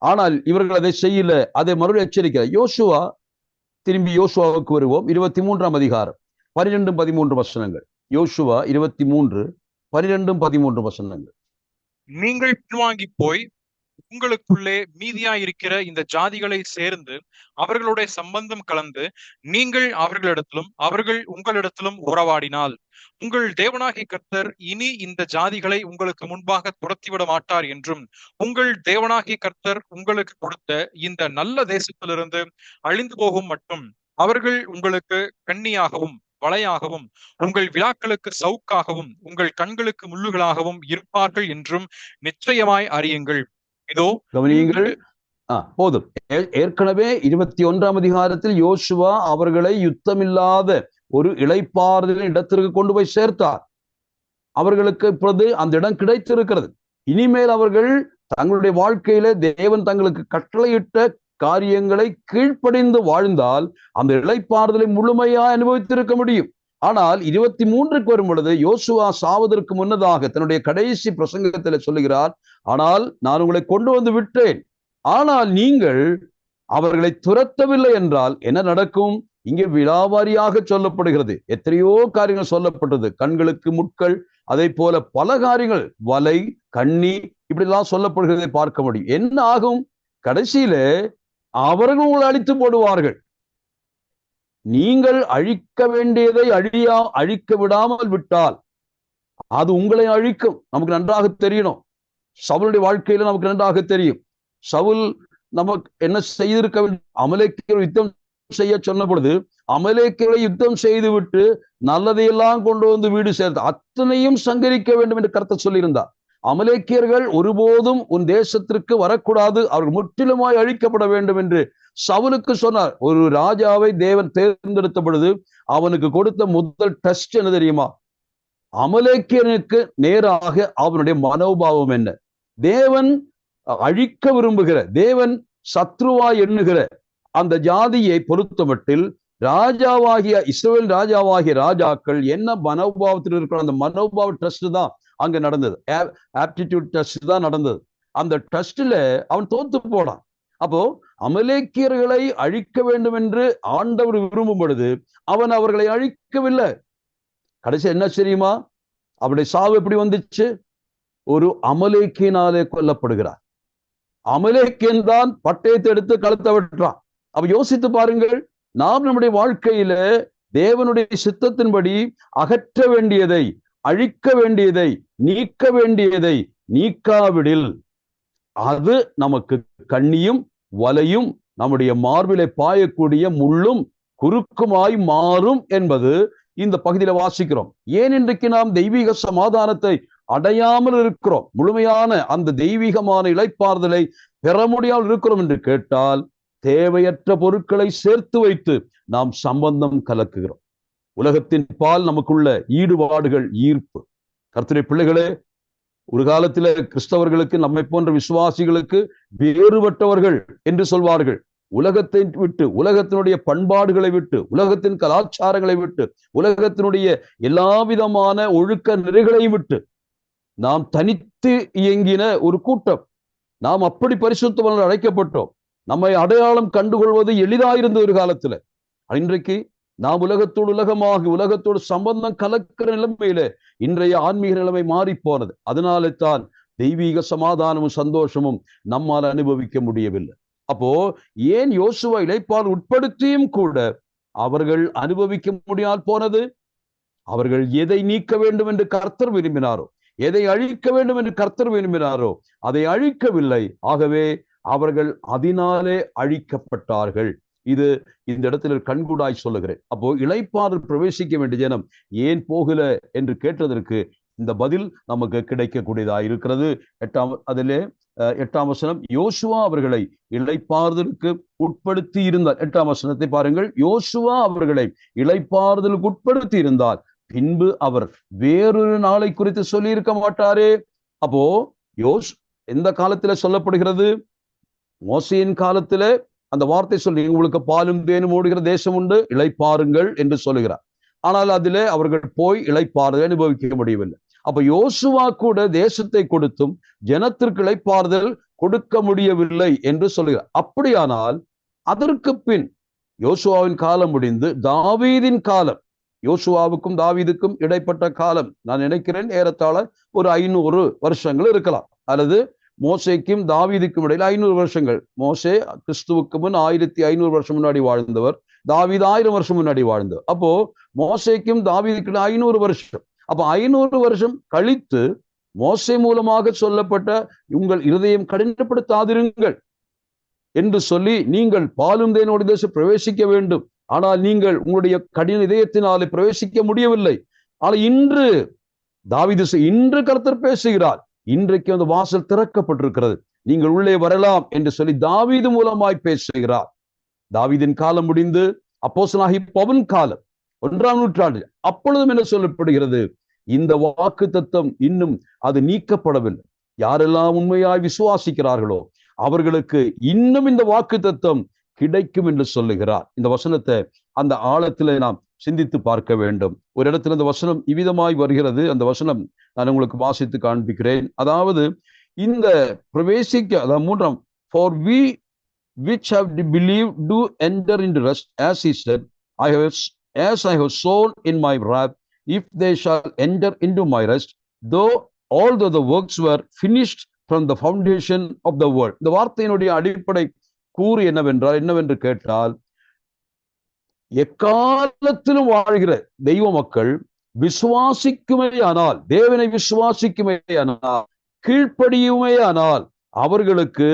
ஆனால் இவர்கள் அதை செய்யல. அதை மறுபடியும் எச்சரிக்கிறார். யோசுவா, திரும்பி யோசுவாவுக்கு வருவோம். 23ஆம் அதிகாரம் 12-13 வசனங்கள். யோசுவா 23:12-13 வசனங்கள். நீங்கள் பின்வாங்கி போய் உங்களுக்குள்ளே மீதியாயிருக்கிற இந்த ஜாதிகளை சேர்ந்து அவர்களுடைய சம்பந்தம் கலந்து நீங்கள் அவர்களிடத்திலும் அவர்கள் உங்களிடத்திலும் உறவாடினால் உங்கள் தேவனாகிய கர்த்தர் இனி இந்த ஜாதிகளை உங்களுக்கு முன்பாக துரத்திவிட மாட்டார் என்றும் உங்கள் தேவனாகிய கர்த்தர் உங்களுக்கு கொடுத்த இந்த நல்ல தேசத்திலிருந்து அழிந்து போகும் மட்டும் அவர்கள் உங்களுக்கு கண்ணியாகவும் வளையாகவும் உங்கள் விழாக்களுக்கு சவுக்காகவும் உங்கள் கண்களுக்கு முள்ளுகளாகவும் இருப்பார்கள் என்றும் நிச்சயமாய் அறியுங்கள். இதோ கவனியுங்கள். போதும். ஏற்கனவே 21ஆம் அதிகாரத்தில் யோசுவா அவர்களை யுத்தமில்லாத ஒரு இளைப்பாறுதலின் இடத்திற்கு கொண்டு போய் சேர்த்தார். அவர்களுக்கு இப்பொழுது அந்த இடம் கிடைத்திருக்கிறது. இனிமேல் அவர்கள் தங்களுடைய வாழ்க்கையில தேவன் தங்களுக்கு கட்டளையிட்ட காரியங்களை கீழ்ப்படிந்து வாழ்ந்தால் அந்த இளைப்பாறுதலை முழுமையாக அனுபவித்திருக்க முடியும். ஆனால் 23க்கு வரும் பொழுது யோசுவா சாவதற்கு முன்னதாக தன்னுடைய கடைசி பிரசங்கத்தில் சொல்லுகிறார், ஆனால் நான் உங்களை கொண்டு வந்து விட்டேன், ஆனால் நீங்கள் அவர்களை துரத்தவில்லை என்றால் என்ன நடக்கும்? இங்கே விலாவாரியாக சொல்லப்படுகிறது. எத்தனையோ காரியங்கள் சொல்லப்பட்டது. கண்களுக்கு முட்கள், அதை போல பல காரியங்கள், வலை, கண்ணி, இப்படி எல்லாம் சொல்லப்படுகிறதை பார்க்க முடியும். என்ன ஆகும்? கடைசியில அவர்கள் உங்களை அழித்து போடுவார்கள். நீங்கள் அழிக்க வேண்டியதை அழிக்க விடாமல் விட்டால் அது உங்களை அழிக்கும். நமக்கு நன்றாக தெரியணும். சவுலுடைய வாழ்க்கையில நமக்கு நன்றாக தெரியும். சவுல் நமக்கு என்ன செய்திருக்க வேண்டும்? அமலேக்கியர் யுத்தம் செய்ய சொன்ன பொழுது அமலேக்கியரை யுத்தம் செய்து விட்டு நல்லதையெல்லாம் கொண்டு வந்து வீடு சேர்த்து அத்தனையும் சங்கரிக்க வேண்டும் என்று கர்த்தர் சொல்லியிருந்தார். அமலேக்கியர்கள் ஒருபோதும் உன் தேசத்திற்கு வரக்கூடாது, அவர்கள் முற்றிலுமாய் அழிக்கப்பட வேண்டும் என்று சவுலுக்கு சொன்னார். ஒரு ராஜாவை தேவன் தேர்ந்தெடுத்த பொழுது அவனுக்கு கொடுத்த முதல் டெஸ்ட் என்ன தெரியுமா? அமலேக்கியனுக்கு நேராக அவனுடைய மனோபாவம் என்ன? தேவன் அழிக்க விரும்புகிற, தேவன் சத்ருவாய் எண்ணுகிற அந்த ஜாதியை பொறுத்தமட்டில் ராஜாவாகிய இஸ்ரவேல் ராஜாவாகிய ராஜாக்கள் என்ன மனோபாவத்தில் இருக்கிற அந்த மனோபாவ டெஸ்ட் தான் அங்க நடந்தது. ஆப்டிடியூட் டெஸ்ட் தான் நடந்தது. அந்த டெஸ்ட்ல அவன் தோத்து போனான். அப்போ அமலேக்கியர்களை அழிக்க வேண்டும் என்று ஆண்டவர் விரும்பும் பொழுது அவன் அவர்களை அழிக்கவில்லை. கடைசி என்ன தெரியுமா? அவருடைய சாவு எப்படி வந்துச்சு? ஒரு அமலேக்கியனாலே கொல்லப்படுகிறார். அமலேக்கியன் தான் பட்டயத்தை எடுத்து கழுத்தை வெட்டுறான். அப்ப யோசித்து பாருங்கள், நாம் நம்முடைய வாழ்க்கையில தேவனுடைய சித்தத்தின்படி அகற்ற வேண்டியதை, அழிக்க வேண்டியதை, நீக்க வேண்டியதை நீக்காவிடில் அது நமக்கு கண்ணியும் வலையும் நம்முடைய மார்பிலை பாயக்கூடிய முள்ளும் குறுக்குமாய் மாறும் என்பது இந்த பகுதியில வாசிக்கிறோம். ஏன் இன்றைக்கு நாம் தெய்வீக சமாதானத்தை அடையாமல் இருக்கிறோம், முழுமையான அந்த தெய்வீகமான இளைப்பாறுதலை பெற முடியாமல் இருக்கிறோம் என்று கேட்டால், தேவையற்ற பொருட்களை சேர்த்து வைத்து நாம் சம்பந்தம் கலக்குகிறோம். உலகத்தின் பால் நமக்குள்ள ஈடுபாடுகள், ஈர்ப்பு. கர்த்தருடைய பிள்ளைகளே, ஒரு காலத்துல கிறிஸ்தவர்களுக்கு, நம்மை போன்ற விசுவாசிகளுக்கு வேறுபட்டவர்கள் என்று சொல்வார்கள். உலகத்தை விட்டு, உலகத்தினுடைய பண்பாடுகளை விட்டு, உலகத்தின் கலாச்சாரங்களை விட்டு, உலகத்தினுடைய எல்லா விதமான ஒழுக்க நெறிகளையும் விட்டு நாம் தனித்து இயங்கின ஒரு கூட்டம். நாம் அப்படி பரிசுத்தவான்கள் அழைக்கப்பட்டோம். நம்மை அடையாளம் கண்டுகொள்வது எளிதாயிருந்த ஒரு காலத்துல. இன்றைக்கு நாம் உலகத்தோடு உலகமாக, உலகத்தோடு சம்பந்தம் கலக்கிற நிலைமையில இன்றைய ஆன்மீக நிலைமை மாறி போனது. அதனால தான் தெய்வீக சமாதானமும் சந்தோஷமும் நம்மால் அனுபவிக்க முடியவில்லை. அப்போ ஏன் யோசுவா இளைப்பாறு உட்படுத்தியும் கூட அவர்கள் அனுபவிக்க முடியால் போனது? அவர்கள் எதை நீக்க வேண்டும் என்று கர்த்தர் விரும்பினாரோ, எதை அழிக்க வேண்டும் என்று கர்த்தர் விரும்பினாரோ அதை அழிக்கவில்லை. ஆகவே அவர்கள் அதனாலே அழிக்கப்பட்டார்கள். இது இந்த இடத்துல கண்கூடாய் சொல்லுகிறேன். அப்போ இளைப்பாறுதல் பிரவேசிக்க வேண்டிய ஜனம் ஏன் போகல என்று கேட்டதற்கு இந்த பதில் நமக்கு கிடைக்கக்கூடியதாக இருக்கிறது. எட்டாம் வசனம், யோசுவா அவர்களை இளைப்பாறுதலுக்கு உட்படுத்தி இருந்தார். 8ஆம் வசனத்தை பாருங்கள். யோசுவா அவர்களை இளைப்பாறுதலுக்கு உட்படுத்தி இருந்தால் பின்பு அவர் வேறொரு நாளை குறித்து சொல்லி இருக்க மாட்டாரே. அப்போ எந்த காலத்துல சொல்லப்படுகிறது? மோசேயின் காலத்துல அந்த வார்த்தை சொல்லி, உங்களுக்கு பாலும் தேனும் ஓடுகிற தேசம் உண்டு, இளைப்பாருங்கள் என்று சொல்லுகிறார். ஆனால் அதிலே அவர்கள் போய் இளைப்பாறுதல் அனுபவிக்க முடியவில்லை. அப்ப யோசுவா கூட தேசத்தை கொடுத்தும் ஜனத்திற்கு இளைப்பாறுதல் கொடுக்க முடியவில்லை என்று சொல்லுகிறார். அப்படியானால் அதற்கு பின் யோசுவாவின் காலம் முடிந்து தாவீதின் காலம், யோசுவாவுக்கும் தாவீதுக்கும் இடைப்பட்ட காலம் நான் நினைக்கிறேன் ஏறத்தாழ ஒரு 500 வருஷங்கள் இருக்கலாம், அல்லது மோசேக்கும் தாவீதுக்கும் இடையில 500 வருஷங்கள். மோசே கிறிஸ்துவுக்கு முன் 1500 வருஷம் முன்னாடி வாழ்ந்தவர், தாவீது 1000 வருஷம் முன்னாடி வாழ்ந்தவர். அப்போ மோசேக்கும் தாவீதுக்கு 500 வருஷம். அப்ப 500 வருஷம் கழித்து மோசே மூலமாக சொல்லப்பட்ட உங்கள் இருதயம் கடினப்படுத்தாதிருங்கள் என்று சொல்லி, நீங்கள் பாலும் தேனோடு தேசம் பிரவேசிக்க வேண்டும், ஆனால் நீங்கள் உங்களுடைய கடின இதயத்தினாலே பிரவேசிக்க முடியவில்லை. ஆனால் இன்று தாவீது இன்று கர்த்தர் பேசுகிறார், இன்றைக்கு அந்த வாசல் திறக்கப்பட்டிருக்கிறது, நீங்கள் உள்ளே வரலாம் என்று சொல்லி தாவீது மூலமாய் பேசுகிறார். தாவீதின் காலம் முடிந்து அப்போஸ்தலனாகிய பவுல் காலம் 1ஆம் நூற்றாண்டு. அப்பொழுதும் என்ன சொல்லப்படுகிறது? இந்த வாக்கு தத்தம் இன்னும் அது நீக்கப்படவில்லை. யாரெல்லாம் உண்மையாய் விசுவாசிக்கிறார்களோ அவர்களுக்கு இன்னும் இந்த வாக்கு தத்தம் கிடைக்கும் என்று சொல்லுகிறார். இந்த வசனத்தை அந்த ஆழத்திலே நாம் சிந்தித்து பார்க்க வேண்டும். ஒரு இடத்துல அந்த வசனம் இவ்விதமாய் வருகிறது. அந்த வசனம் நான் உங்களுக்கு வாசித்து காண்பிக்கிறேன். அதாவது இந்த பிரவேசிக்க, அதாவது 3ஆம், for we which have believed do enter into rest, as he said, as I have sown in my wrath, if they shall enter into my rest, although the works were finished from the foundation of the world. இந்த வார்த்தையினுடைய அடிப்படை கூறு என்னவென்று கேட்டால், எக்காலத்திலும் வாழ்கிற தெய்வ மக்கள் விசுவாசிக்குமேயானால், தேவனை விசுவாசிக்குமேயானால், கீழ்ப்படியுமேயானால் அவர்களுக்கு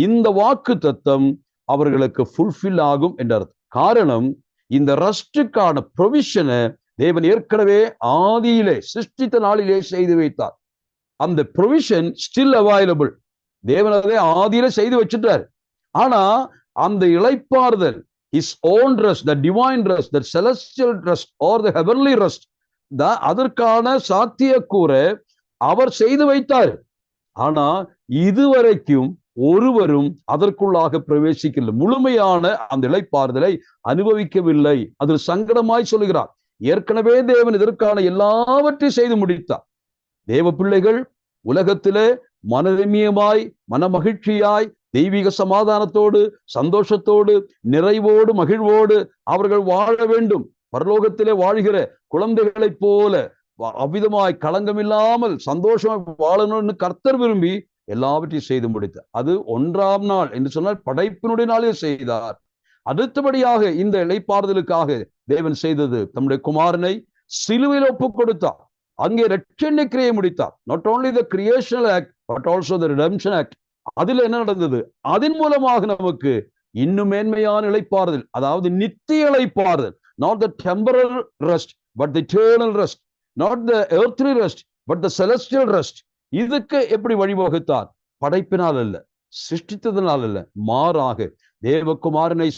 இந்த வாக்கு தத்தம் அவர்களுக்கு ஃபுல்ஃபில் ஆகும் என்ற அர்த்தம். காரணம், இந்த ரெஸ்டுக்கான ப்ரொவிஷனை தேவன் ஏற்கனவே ஆதியிலே சிருஷ்டித்த நாளிலே செய்து வைத்தார். அந்த ப்ரொவிஷன் ஸ்டில் அவைலபிள். தேவன் அதை ஆதியில செய்து வச்சுட்டார். ஆனா அந்த இளைப்பாறுதல், his own rest, the divine rest, the celestial rest or the heavenly rest, அதற்கான சாத்தியக்கூறை அவர் செய்து வைத்தார். ஆனா இதுவரைக்கும் ஒருவரும் அதற்குள்ளாக பிரவேசிக்கவில்லை, முழுமையான அந்த இளைப்பாறுதலை அனுபவிக்கவில்லை. அதில் சங்கடமாய் சொல்லுகிறார். ஏற்கனவே தேவன் இதற்கான எல்லாவற்றையும் செய்து முடித்தார். தேவ பிள்ளைகள் உலகத்திலே மனரமியமாய், மன மகிழ்ச்சியாய், தெய்வீக சமாதானத்தோடு, சந்தோஷத்தோடு, நிறைவோடு, மகிழ்வோடு அவர்கள் வாழ வேண்டும். பரலோகத்திலே வாழ்கிற குழந்தைகளைப் போல அவ்விதமாய் களங்கமில்லாமல் சந்தோஷமாக வாழணும்னு கர்த்தர் விரும்பி எல்லாவற்றையும் செய்து முடித்தார். அது 1ஆம் நாள் என்று சொன்னால் படைப்பினுடைய நாளே செய்தார். அடுத்தபடியாக இந்த இளைப்பாறுதலுக்காக தேவன் செய்தது, தம்முடைய குமாரனை சிலுவையில் ஒப்புக் கொடுத்தார். அங்கே இரட்சணிய கிரியை முடித்தார். Not only the creational act but also the redemption act. அதில் என்ன நடந்தது? அதன் மூலமாக நமக்கு இன்னும் மேன்மையான இளைப்பாறுதல், அதாவது நித்திய இளைப்பாறுதல். Not the temporal rest but the eternal rest, not the earthly rest but the celestial rest. இதுக்கு எப்படி வழிவகுத்தார்? படைப்பினால் அல்ல, சிருஷ்டித்ததனால் அல்ல, மாறாக தேவகுமாரனை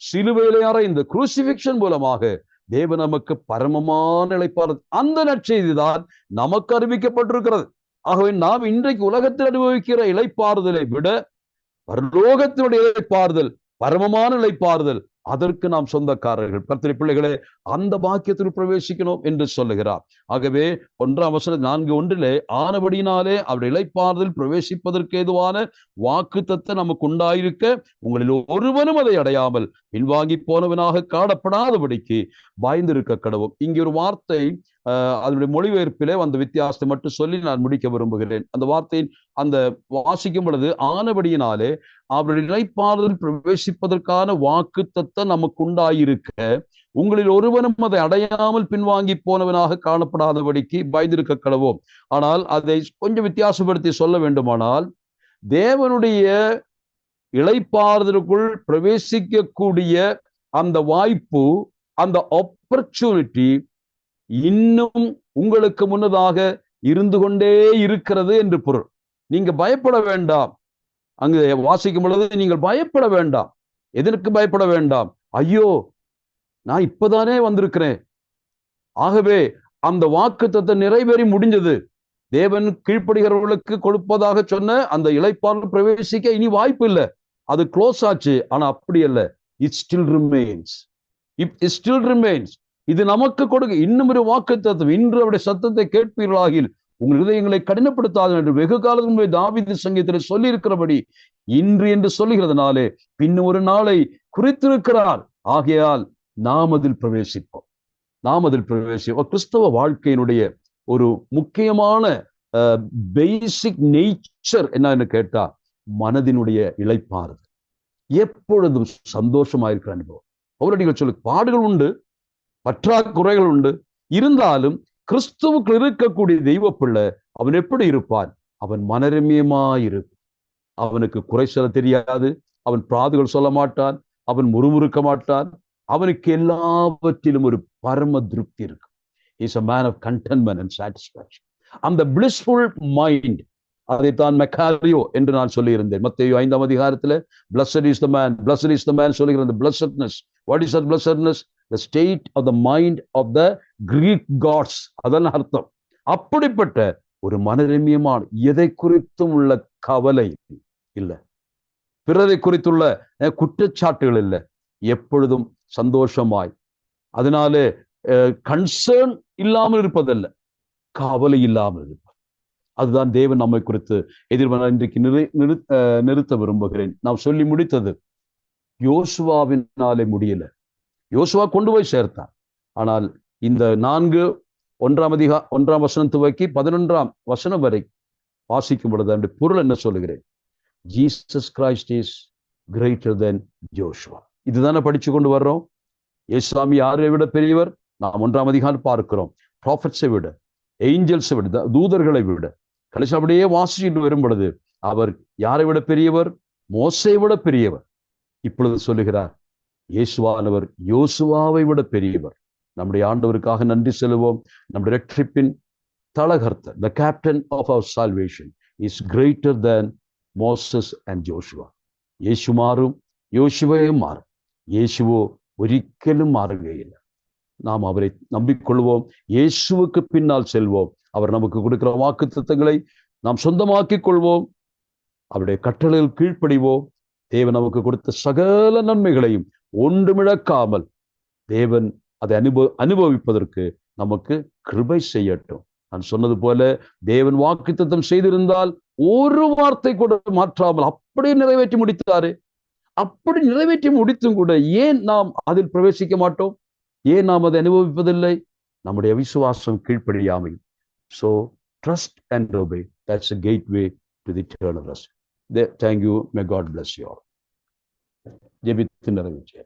சிலுவையிலே அறைந்த குரூசிபிக்ஷன் மூலமாக தேவன் நமக்கு பரமமான இளைப்பாறுதல், அந்த நற்செய்தி தான் நமக்கு அறிவிக்கப்பட்டிருக்கிறது. ஆகவே நாம் இன்றைக்கு உலகத்தில் அனுபவிக்கிற இளைப்பாறுதலை விட பரலோகத்தினுடைய இளைப்பாறுதல், பரமமான இளைப்பாறுதல், அதற்கு நாம் சொந்தக்காரர்கள். கர்த்தருடைய பிள்ளைகளே, அந்த பாக்கியத்தில் பிரவேசிக்கணும் என்று சொல்லுகிறார். ஆகவே 1ஆம் வசனம் 4:1 ஆனபடியினாலே அவருடைய இளைப்பாறுதல் பிரவேசிப்பதற்கு ஏதுவான வாக்குத்தத்தம் நமக்கு உண்டாயிருக்க, உங்களில் ஒருவனும் அதை அடையாமல் பின்வாங்கி போனவனாக காணப்படாதபடிக்கு பயந்திருக்க கடவும். இங்கே ஒரு வார்த்தை, அதனுடைய மொழிபெயர்ப்பிலே அந்த வித்தியாசத்தை மட்டும் சொல்லி நான் முடிக்க விரும்புகிறேன். அந்த வார்த்தையின் அந்த வாசிக்கும் பொழுது, ஆனபடியினாலே அவருடைய இளைப்பாறுதல் பிரவேசிப்பதற்கான வாக்குத்தத்தம் நமக்கு உண்டாயிருக்க, உங்களில் ஒருவனும் அதை அடையாமல் பின்வாங்கி போனவனாக காணப்படாதபடிக்கு பயந்திருக்க கடவோம். ஆனால் அதை கொஞ்சம் வித்தியாசப்படுத்தி சொல்ல வேண்டுமானால், தேவனுடைய இளைப்பாறுதலுக்குள் பிரவேசிக்கக்கூடிய அந்த வாய்ப்பு, அந்த ஆப்பர்ச்சுனிட்டி இன்னும் உங்களுக்கு முன்னதாக இருந்து கொண்டே இருக்கிறது என்று பொருள். நீங்க பயப்பட வேண்டாம். அங்கு வாசிக்கும் பொழுது நீங்கள் பயப்பட வேண்டாம். எதற்கு பயப்பட வேண்டாம்? ஐயோ, நான் இப்பதானே வந்திருக்கிறேன், ஆகவே அந்த வாக்குத்தத்தம் நிறைவேறி முடிஞ்சது, தேவன் கீழ்ப்படுகிறவர்களுக்கு கொடுப்பதாக சொன்ன அந்த இளைப்பாறுதல் பிரவேசிக்க இனி வாய்ப்பு இல்லை, அது க்ளோஸ் ஆச்சு. ஆனா அப்படி அல்ல, it still remains. It still remains. இது நமக்கு கொடுக்க இன்னும் ஒரு வாக்குத்தத்தம். இன்று அவருடைய சத்தத்தை கேட்பீர்களாகில் உங்கள் இதயங்களை கடினப்படுத்தாது என்று வெகு காலத்துக்கு தாவீது சங்கீதத்தில் சொல்லி இருக்கிறபடி இன்று என்று சொல்லுகிறதுனாலே பின்னும் ஒரு நாளை குறித்திருக்கிறார். ஆகையால் நாம் அதில் பிரவேசிப்போம். கிறிஸ்தவ வாழ்க்கையினுடைய ஒரு முக்கியமான பேசிக் நேச்சர் என்னன்னு கேட்டா மனதினுடைய இளைப்பாறுதல், எப்பொழுதும் சந்தோஷமாயிருக்கிற அனுபவம். அவருடைய சொல்லு பாடுகள் உண்டு, பற்றாக்குறைகள் உண்டு, இருந்தாலும் கிறிஸ்துவுக்கு இருக்கக்கூடிய தெய்வ பிள்ளை அவன் எப்படி இருப்பான்? அவன் மனரம்யமாயிருப்பான். அவனுக்கு குறை சொல்ல தெரியாது, அவன் பிராதுகள் சொல்ல மாட்டான், அவன் முறுமுறுக்க மாட்டான், அவனுக்கு எல்லாவற்றிலும் ஒரு பரம திருப்தி இருக்கு. Is a man of contentment and satisfaction. அந்த blissful mind, அதைத்தான் மெக்காரியோ என்று நான் சொல்லியிருந்தேன். மத்தேயு 5ஆம் அதிகாரத்தில் blessed is the man சொல்லுகிற அந்த blessedness. What is that blessedness? The state of the mind of the Greek gods. அதன் அர்த்தம். அப்படிப்பட்ட ஒரு மனரம்யமான, எதை குறித்தும் உள்ள கவலை இல்லை, பிறரை குறித்துள்ள குற்றச்சாட்டுகள் இல்லை, எப்பொழுதும் சந்தோஷமாய், அதனாலே கன்சர்ன் இல்லாமல் இருப்பதல்ல, கவலை இல்லாமல் இருப்பது. அதுதான் தேவன் நம்மை குறித்து எதிர்பார்த்து இன்றைக்கு நிறுத்த விரும்புகிறேன். நாம் சொல்லி முடித்தது யோசுவாவினாலே முடியல. யோசுவா கொண்டு போய் சேர்த்தான். ஆனால் இந்த 1ஆம் வசனம் துவக்கி 11ஆம் வசனம் வரை வாசிக்கும் பொழுது அந்த பொருள் என்ன சொல்லுகிறேன்? Jesus Christ is greater than Joshua. இதுதானே படிச்சு கொண்டு வர்றோம். இயேசுசாமி யாரை விட பெரியவர்? நாம் 1ஆம் அதிகாரம் பார்க்கிறோம். ப்ராஃபட்ஸை விட, ஏஞ்சல்ஸை விட, தூதர்களை விட, கடைசி அப்படியே வாசிச்சுட்டு வரும் பொழுது அவர் யாரை விட பெரியவர்? மோசை விட பெரியவர். இப்பொழுது சொல்லுகிறார் இயேசுவானவர் யோசுவாவை விட பெரியவர். நம்முடைய ஆண்டவருக்காக நன்றி செலுவோம். நம்முடைய ரட்சிப்பின் தலகர்த்தர், the captain of our salvation is greater than Moses and Joshua. യേശു മാറും, യോശുവയും മാറും. യേശുവോ ഒരിക്കലും മാറുകയില്ല. நாம் அவரை நம்பிக்கொள்வோம், இயேசுவுக்கு பின்னால் செல்வோம். அவர் நமக்கு கொடுக்கிற வாக்குத்தத்தங்களை நாம் சொந்தமாக்கிக் கொள்வோம், அவருடைய கட்டளையில் கீழ்ப்படிவோம். தேவன் நமக்கு கொடுத்த சகல நன்மைகளையும் ஒன்றுமிழக்காமல் தேவன் அதை அனுபவிப்பதற்கு நமக்கு கிருபை செய்யட்டும். நான் சொன்னது போல தேவன் வாக்குத்தத்தம் செய்திருந்தால் ஒரு வார்த்தை கூட மாற்றாமல் அப்படியே நிறைவேற்றி முடித்தாரு. அப்படி நிறைவேற்றி முடித்தும் கூட ஏன் நாம் அதில் பிரவேசிக்க மாட்டோம்? ஏன் நாம் அதை அனுபவிப்பதில்லை? நம்முடைய விசுவாசம் கீழ்ப்படியாமை. So trust and obey. That's a gateway to the eternal rest. Thank you. May God bless you all. ஜெபித்து நிறைவேற்ற